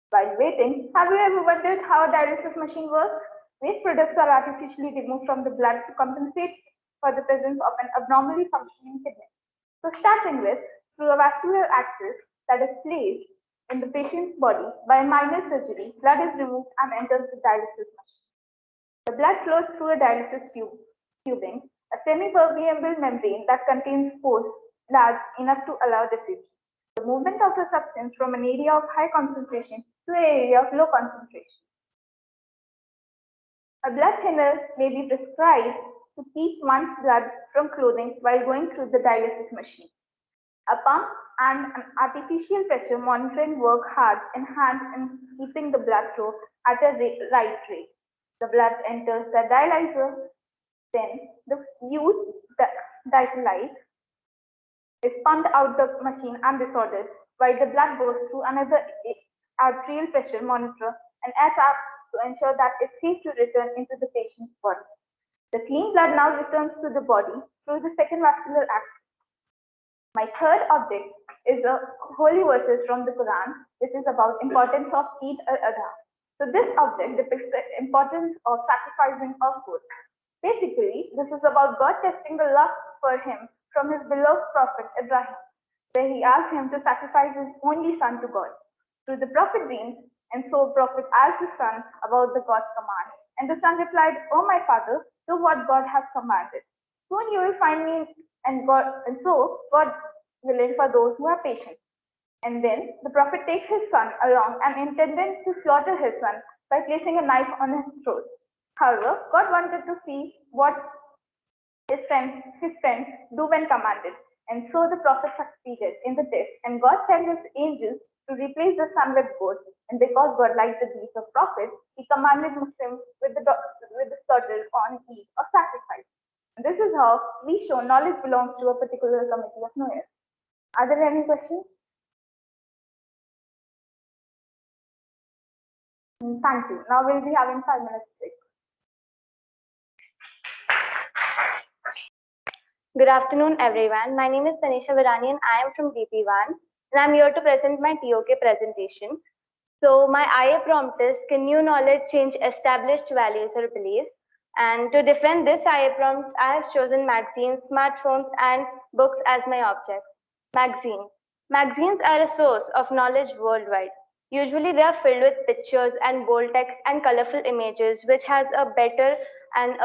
S6: While waiting, have you ever wondered how a dialysis machine works? Waste products are artificially removed from the blood to compensate for the presence of an abnormally functioning kidney. So starting with, through a vascular access that is placed in the patient's body by a minor surgery, blood is removed and enters the dialysis machine. The blood flows through a dialysis tubing, a semi-permeable membrane that contains pores large enough to allow diffusion. The movement of a substance from an area of high concentration to an area of low concentration. A blood thinner may be prescribed to keep one's blood from clotting while going through the dialysis machine. A pump and an artificial pressure monitoring work hard in hand in keeping the blood flow at a right rate. The blood enters the dialyzer, then the used dialyte is pumped out the machine and disordered, while the blood goes through another arterial pressure monitor and SR to ensure that it's safe to return into the patient's body. The clean blood now returns to the body through the second vascular axis. My third object is a holy verses from the Quran, which is about importance of Eid al-Adha. So this object depicts the importance of sacrificing of food. Basically, this is about God testing the love for him from his beloved prophet Ibrahim, where he asked him to sacrifice his only son to God. Through the prophet dreams, and so prophet asked the son about the God's command. And the son replied, "Oh my father, do what God has commanded. Soon you will find me and so God will live for those who are patient." And then the prophet takes his son along and intended to slaughter his son by placing a knife on his throat. However, God wanted to see what his friends do when commanded. And so the prophet succeeded in the test, and God sent his angels to replace the son with goats. And because God liked the deeds of prophets, he commanded Muslims with the slaughter on Eid of sacrifice. And this is how we show knowledge belongs to a particular committee of knowers. Are there any questions? Thank you. Now we'll be having 5 minutes break.
S12: Good afternoon, everyone. My name is Tanisha Virani and I am from DP1 and I'm here to present my TOK presentation. So my IA prompt is, can new knowledge change established values or beliefs? And to defend this IA prompt, I have chosen magazines, smartphones and books as my objects. Magazines. Magazines are a source of knowledge worldwide. Usually they are filled with pictures and bold text and colorful images, which has a better and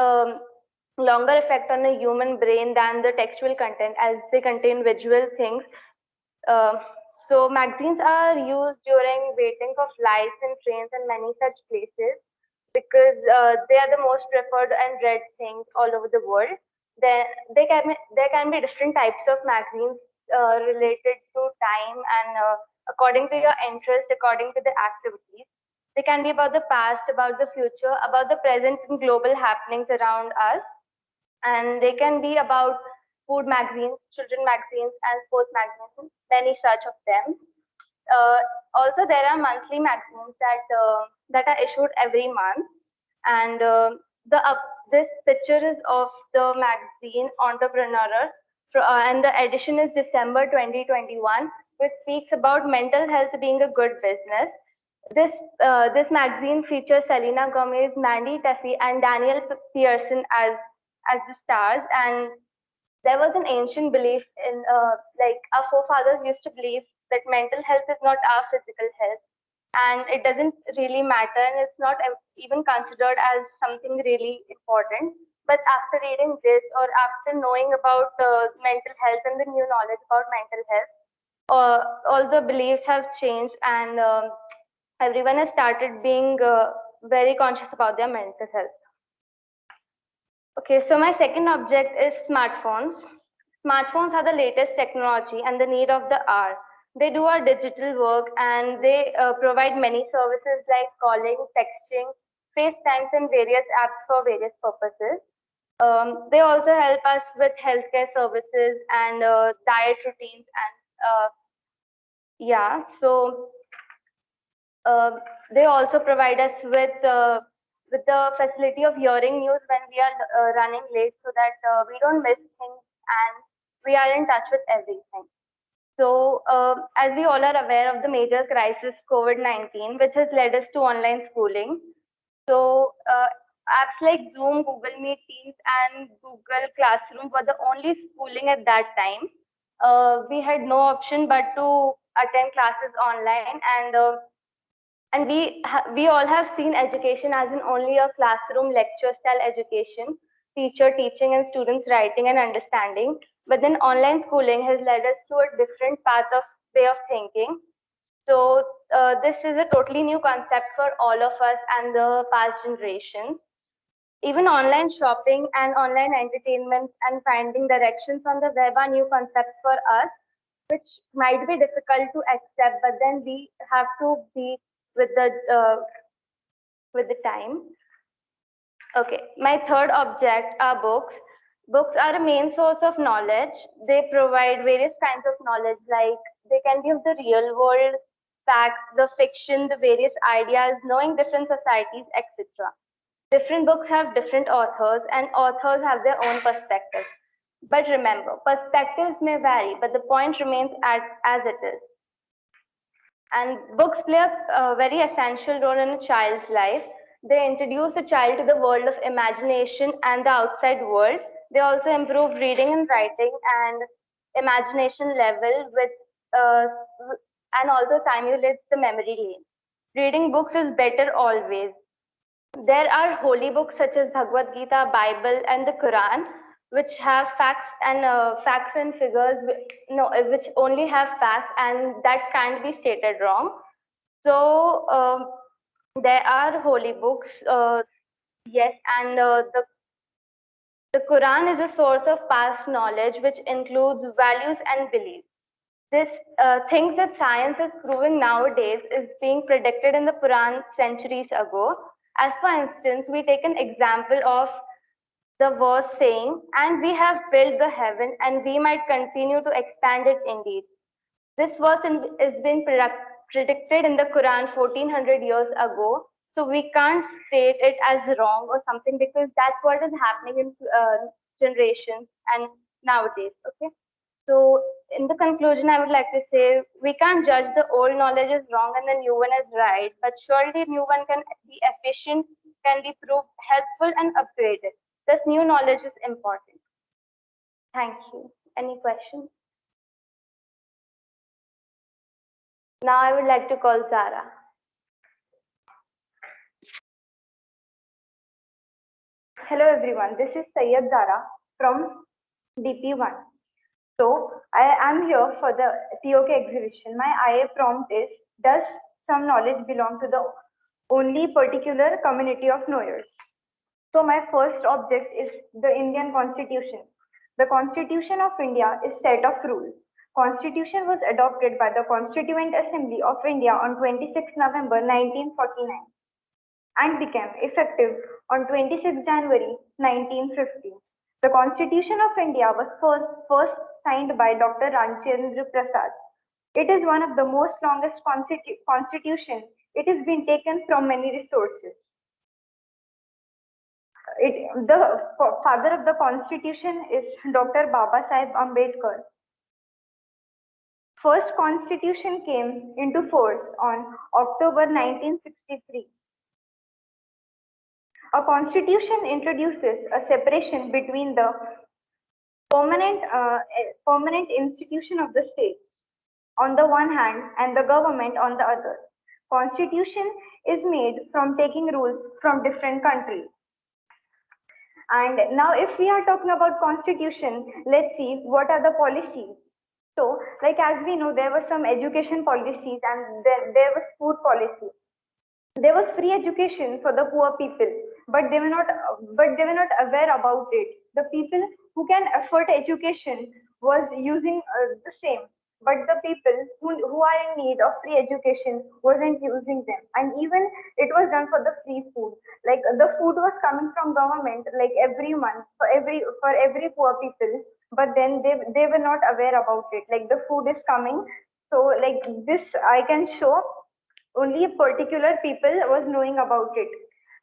S12: longer effect on the human brain than the textual content, as they contain visual things. So magazines are used during waiting for flights and trains and many such places, because they are the most preferred and read things all over the world. There can be different types of magazines related to time and according to your interest, according to the activities. They can be about the past, about the future, about the present and global happenings around us. And they can be about food magazines, children magazines, and sports magazines, many such of them. Also, there are monthly magazines that are issued every month, and this picture is of the magazine Entrepreneur, and the edition is December 2021, which speaks about mental health being a good business. This magazine features Selena Gomez, Mandy Tuffy, and Daniel Pearson as the stars. And there was an ancient belief in like our forefathers used to believe that mental health is not our physical health, and it doesn't really matter, and it's not even considered as something really important. But after reading this, or after knowing about mental health and the new knowledge about mental health, all the beliefs have changed, and everyone has started being very conscious about their mental health. Okay, so my second object is smartphones. Smartphones are the latest technology and the need of the hour. They do our digital work, and they provide many services like calling, texting, FaceTimes, and various apps for various purposes. They also help us with healthcare services and diet routines, and yeah, so they also provide us with the facility of hearing news when we are running late, so that we don't miss things and we are in touch with everything. So, as we all are aware of the major crisis COVID-19, which has led us to online schooling. So, apps like Zoom, Google Meet, Teams, and Google Classroom were the only schooling at that time. We had no option but to attend classes online, and we all have seen education as in only a classroom lecture style education, teacher teaching and students writing and understanding. But then online schooling has led us to a different path of way of thinking. So this is a totally new concept for all of us and the past generations. Even online shopping and online entertainment and finding directions on the web are new concepts for us, which might be difficult to accept, but then we have to be with the time. Okay, my third object are books. Books are a main source of knowledge. They provide various kinds of knowledge, like they can give the real world facts, the fiction, the various ideas, knowing different societies, etc. Different books have different authors, and authors have their own perspectives. But remember, perspectives may vary, but the point remains as it is. And books play a very essential role in a child's life. They introduce a child to the world of imagination and the outside world. They also improve reading and writing and imagination level and also stimulates the memory lane. Reading books is better always. There are holy books such as Bhagavad Gita, Bible, and the Quran, which have facts and figures, which only have facts, and that can't be stated wrong. So there are holy books, yes, and the Quran is a source of past knowledge, which includes values and beliefs. This things that science is proving nowadays is being predicted in the Quran centuries ago. As for instance, we take an example of the verse saying, "And we have built the heaven, and we might continue to expand it indeed." This verse is being predicted in the Quran 1400 years ago. So we can't state it as wrong or something, because that's what is happening in generations and nowadays. Okay. So in the conclusion, I would like to say we can't judge the old knowledge is wrong and the new one is right, but surely new one can be efficient, can be proved helpful and upgraded. This new knowledge is important. Thank you. Any questions? Now I would like to call Zara.
S14: Hello everyone, this is Sayyed Zara from DP1. So I am here for the TOK exhibition. My IA prompt is, does some knowledge belong to the only particular community of knowers? So my first object is the Indian Constitution. The Constitution of India is set of rules. Constitution was adopted by the Constituent Assembly of India on 26 November 1949 and became effective on 26 January 1950. The Constitution of India was first signed by Dr. Ramchandra Prasad. It is one of the most longest constitution. It has been taken from many resources. The father of the Constitution is Dr. Baba Sahib Ambedkar. First Constitution came into force on October 1963. A constitution introduces a separation between the permanent institution of the state on the one hand and the government on the other. Constitution is made from taking rules from different countries. And now if we are talking about constitution, let's see what are the policies. So like as we know, there were some education policies and there was food policy. There was free education for the poor people, but they were not aware about it. The people who can afford education was using the same, but the people who are in need of free education wasn't using them. And even it was done for the free food. Like the food was coming from government like every month for every poor people, but then they were not aware about it. Like the food is coming, so like this I can show. Only particular people was knowing about it.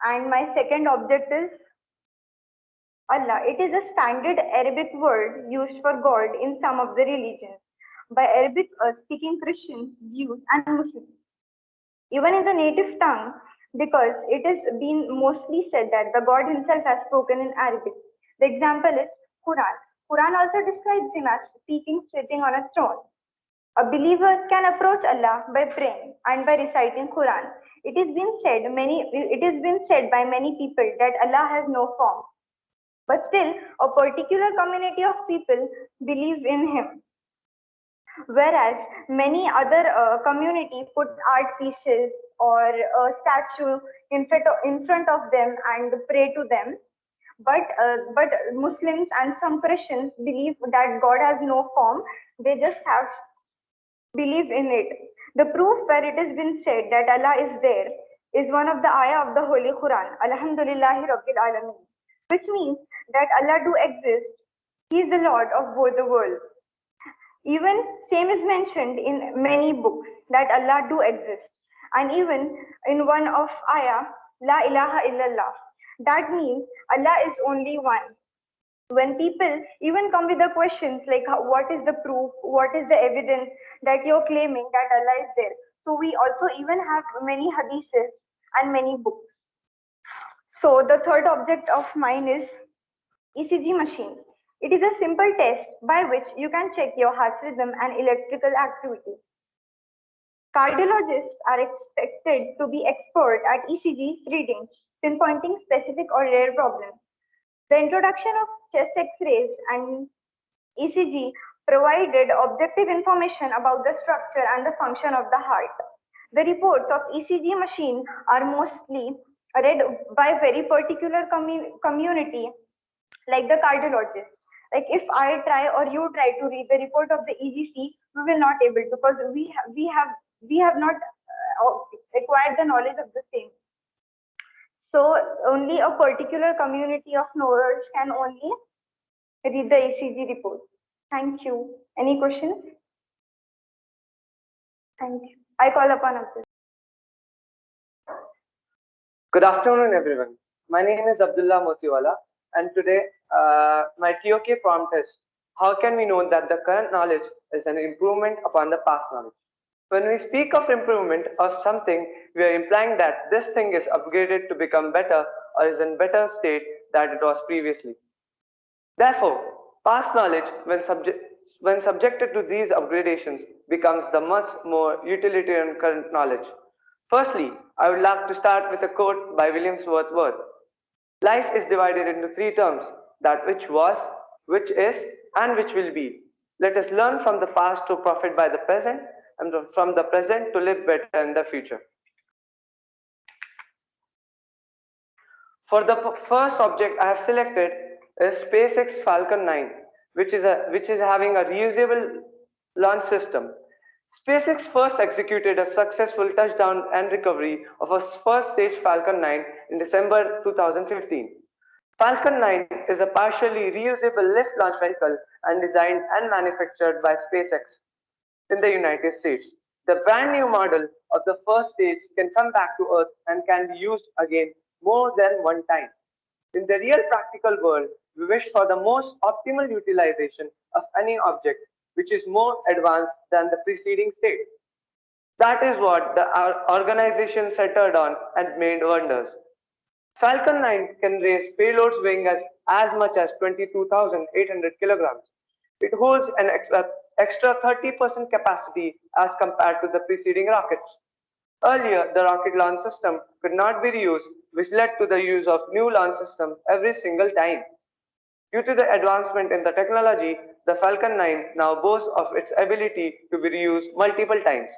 S14: And my second object is Allah. It is a standard Arabic word used for God in some of the religions by Arabic speaking Christians, Jews and Muslims. Even in the native tongue, because it has been mostly said that the God himself has spoken in Arabic. The example is Quran. Quran also describes him as speaking sitting on a throne. A believer can approach Allah by praying and by reciting Quran. It has been said by many people that Allah has no form. But still, a particular community of people believe in him. Whereas many other communities put art pieces or a statue in front of them and pray to them. But Muslims and some Christians believe that God has no form. They just have believe in it. The proof where it has been said that Allah is there is one of the ayah of the Holy Quran, Alhamdulillahi Rabbil Alameen, which means that Allah do exist. He is the Lord of both the worlds. Even same is mentioned in many books that Allah do exist. And even in one of ayah, La ilaha illallah. That means Allah is only one. When people even come with the questions like what is the proof, what is the evidence that you're claiming that Allah is there. So we also even have many hadiths and many books. So the third object of mine is Ecg Machine. It is a simple test by which you can check your heart rhythm and electrical activity. Cardiologists are expected to be expert at ECG readings, pinpointing specific or rare problems. The introduction of chest X-rays and ECG provided objective information about the structure and the function of the heart. The reports of ECG machine are mostly read by very particular community, like the cardiologist. Like if I try or you try to read the report of the EGC, we will not able to, because we have not acquired the knowledge of the same. So only a particular community of knowers can only read the ECG report. Thank you. Any questions? Thank you. I call upon Abdul.
S11: Good afternoon, everyone. My name is Abdullah Motiwala, and today my TOK prompt is, how can we know that the current knowledge is an improvement upon the past knowledge? When we speak of improvement of something, we are implying that this thing is upgraded to become better or is in better state than it was previously. Therefore, past knowledge, when subjected to these upgradations, becomes the much more utilitarian current knowledge. Firstly, I would like to start with a quote by William Wordsworth. Life is divided into three terms: that which was, which is, and which will be. Let us learn from the past to profit by the present, and from the present to live better in the future. For the first object I have selected is SpaceX Falcon 9, which is having a reusable launch system. SpaceX first executed a successful touchdown and recovery of a first stage Falcon 9 in December 2015. Falcon 9 is a partially reusable lift launch vehicle and designed and manufactured by SpaceX in the United States. The brand new model of the first stage can come back to Earth and can be used again more than one time. In the real practical world, we wish for the most optimal utilization of any object which is more advanced than the preceding state. That is what the organization centered on and made wonders. Falcon 9 can raise payloads weighing as much as 22,800 kilograms. It holds an extra 30% capacity as compared to the preceding rockets. Earlier, the rocket launch system could not be reused, which led to the use of new launch system every single time. Due to the advancement in the technology, the Falcon 9 now boasts of its ability to be reused multiple times.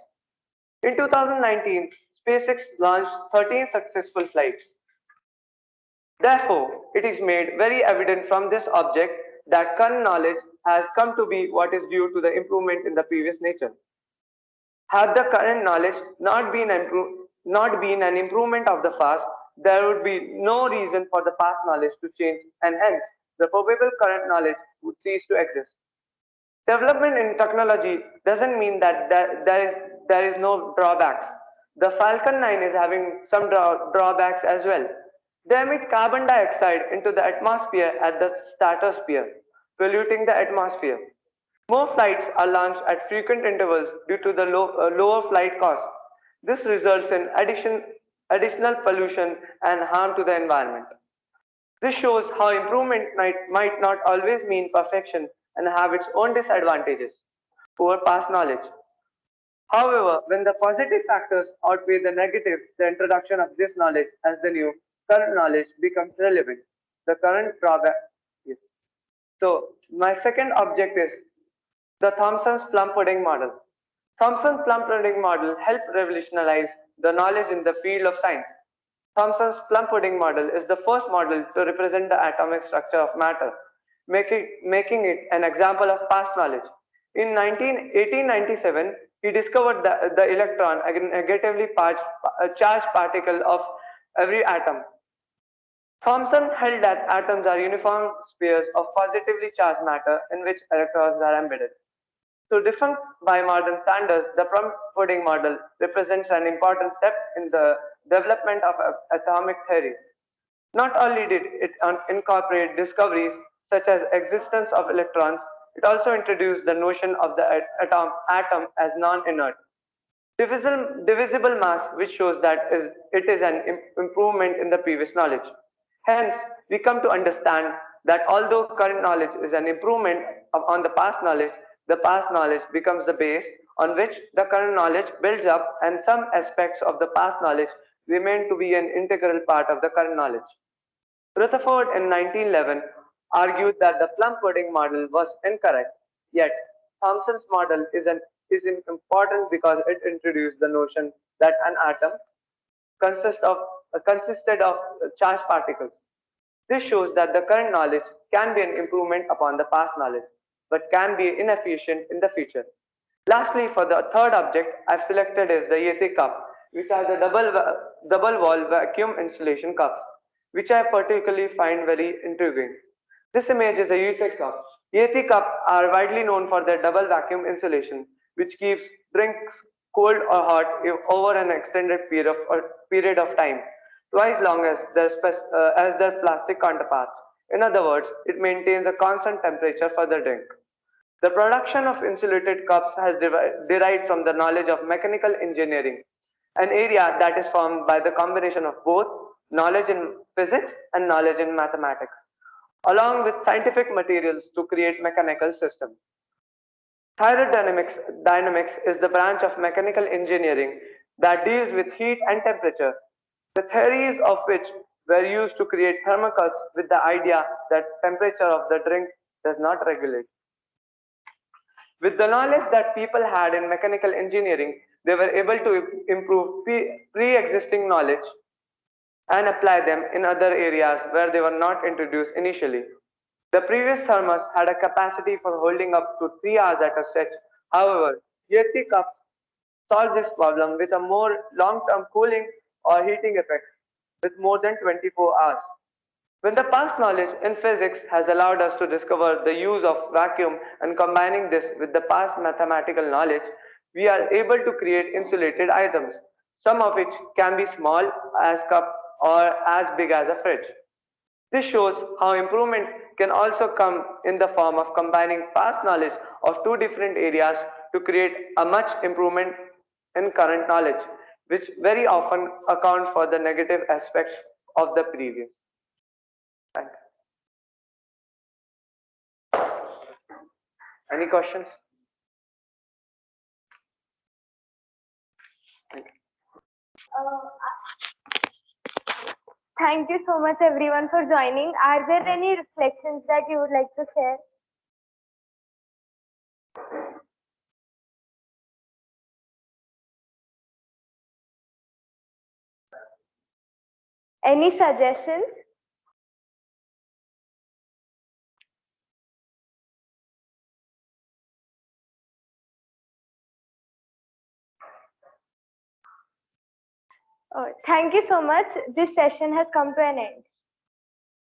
S11: In 2019, SpaceX launched 13 successful flights. Therefore, it is made very evident from this object that current knowledge has come to be what is due to the improvement in the previous nature. Had the current knowledge not been an improvement of the past, there would be no reason for the past knowledge to change, and hence the probable current knowledge would cease to exist. Development in technology doesn't mean that there is no drawbacks. The Falcon 9 is having some drawbacks as well. They emit carbon dioxide into the atmosphere at the stratosphere, polluting the atmosphere. More flights are launched at frequent intervals due to the lower flight cost. This results in additional pollution and harm to the environment. This shows how improvement might not always mean perfection and have its own disadvantages over past knowledge. However, when the positive factors outweigh the negative, the introduction of this knowledge as the new current knowledge becomes relevant. The current drawback is. So, my second object is the Thomson's plum pudding model. Thomson's plum pudding model helped revolutionize the knowledge in the field of science. Thomson's plum pudding model is the first model to represent the atomic structure of matter, making it an example of past knowledge. In 1897, he discovered the electron, a negatively charged particle of every atom. Thomson held that atoms are uniform spheres of positively charged matter in which electrons are embedded. So, defined by modern standards, the plum pudding model represents an important step in the development of atomic theory. Not only did it incorporate discoveries such as existence of electrons, it also introduced the notion of the atom as non-inert. Divisible mass, which shows that it is an improvement in the previous knowledge. Hence, we come to understand that although current knowledge is an improvement on the past knowledge, the past knowledge becomes the base on which the current knowledge builds up, and some aspects of the past knowledge remain to be an integral part of the current knowledge. Rutherford in 1911 argued that the plum pudding model was incorrect, yet Thomson's model is important because it introduced the notion that an atom consisted of charged particles. This shows that the current knowledge can be an improvement upon the past knowledge, but can be inefficient in the future. Lastly, for the third object I've selected is the Yeti cup, which are the double wall vacuum insulation cups, which I particularly find very intriguing. This image is a Yeti cup. Yeti cups are widely known for their double vacuum insulation, which keeps drinks cold or hot over an extended period of time, twice long as their plastic counterparts. In other words, it maintains a constant temperature for the drink. The production of insulated cups has derived from the knowledge of mechanical engineering, an area that is formed by the combination of both knowledge in physics and knowledge in mathematics, along with scientific materials to create mechanical systems. Thermodynamics is the branch of mechanical engineering that deals with heat and temperature, the theories of which were used to create thermocouples with the idea that temperature of the drink does not regulate. With the knowledge that people had in mechanical engineering, they were able to improve pre-existing knowledge and apply them in other areas where they were not introduced initially. The previous thermos had a capacity for holding up to 3 hours at a stretch. However, Yeti cups solve this problem with a more long-term cooling or heating effect with more than 24 hours. When the past knowledge in physics has allowed us to discover the use of vacuum and combining this with the past mathematical knowledge, we are able to create insulated items, some of which can be small as cup or as big as a fridge. This shows how improvement can also come in the form of combining past knowledge of two different areas to create a much improvement in current knowledge, which very often account for the negative aspects of the previous. Thank you. Any questions? Thank you.
S12: Thank you so much everyone for joining. Are there any reflections that you would like to share? Any suggestions? Thank you so much. This session has come to an end.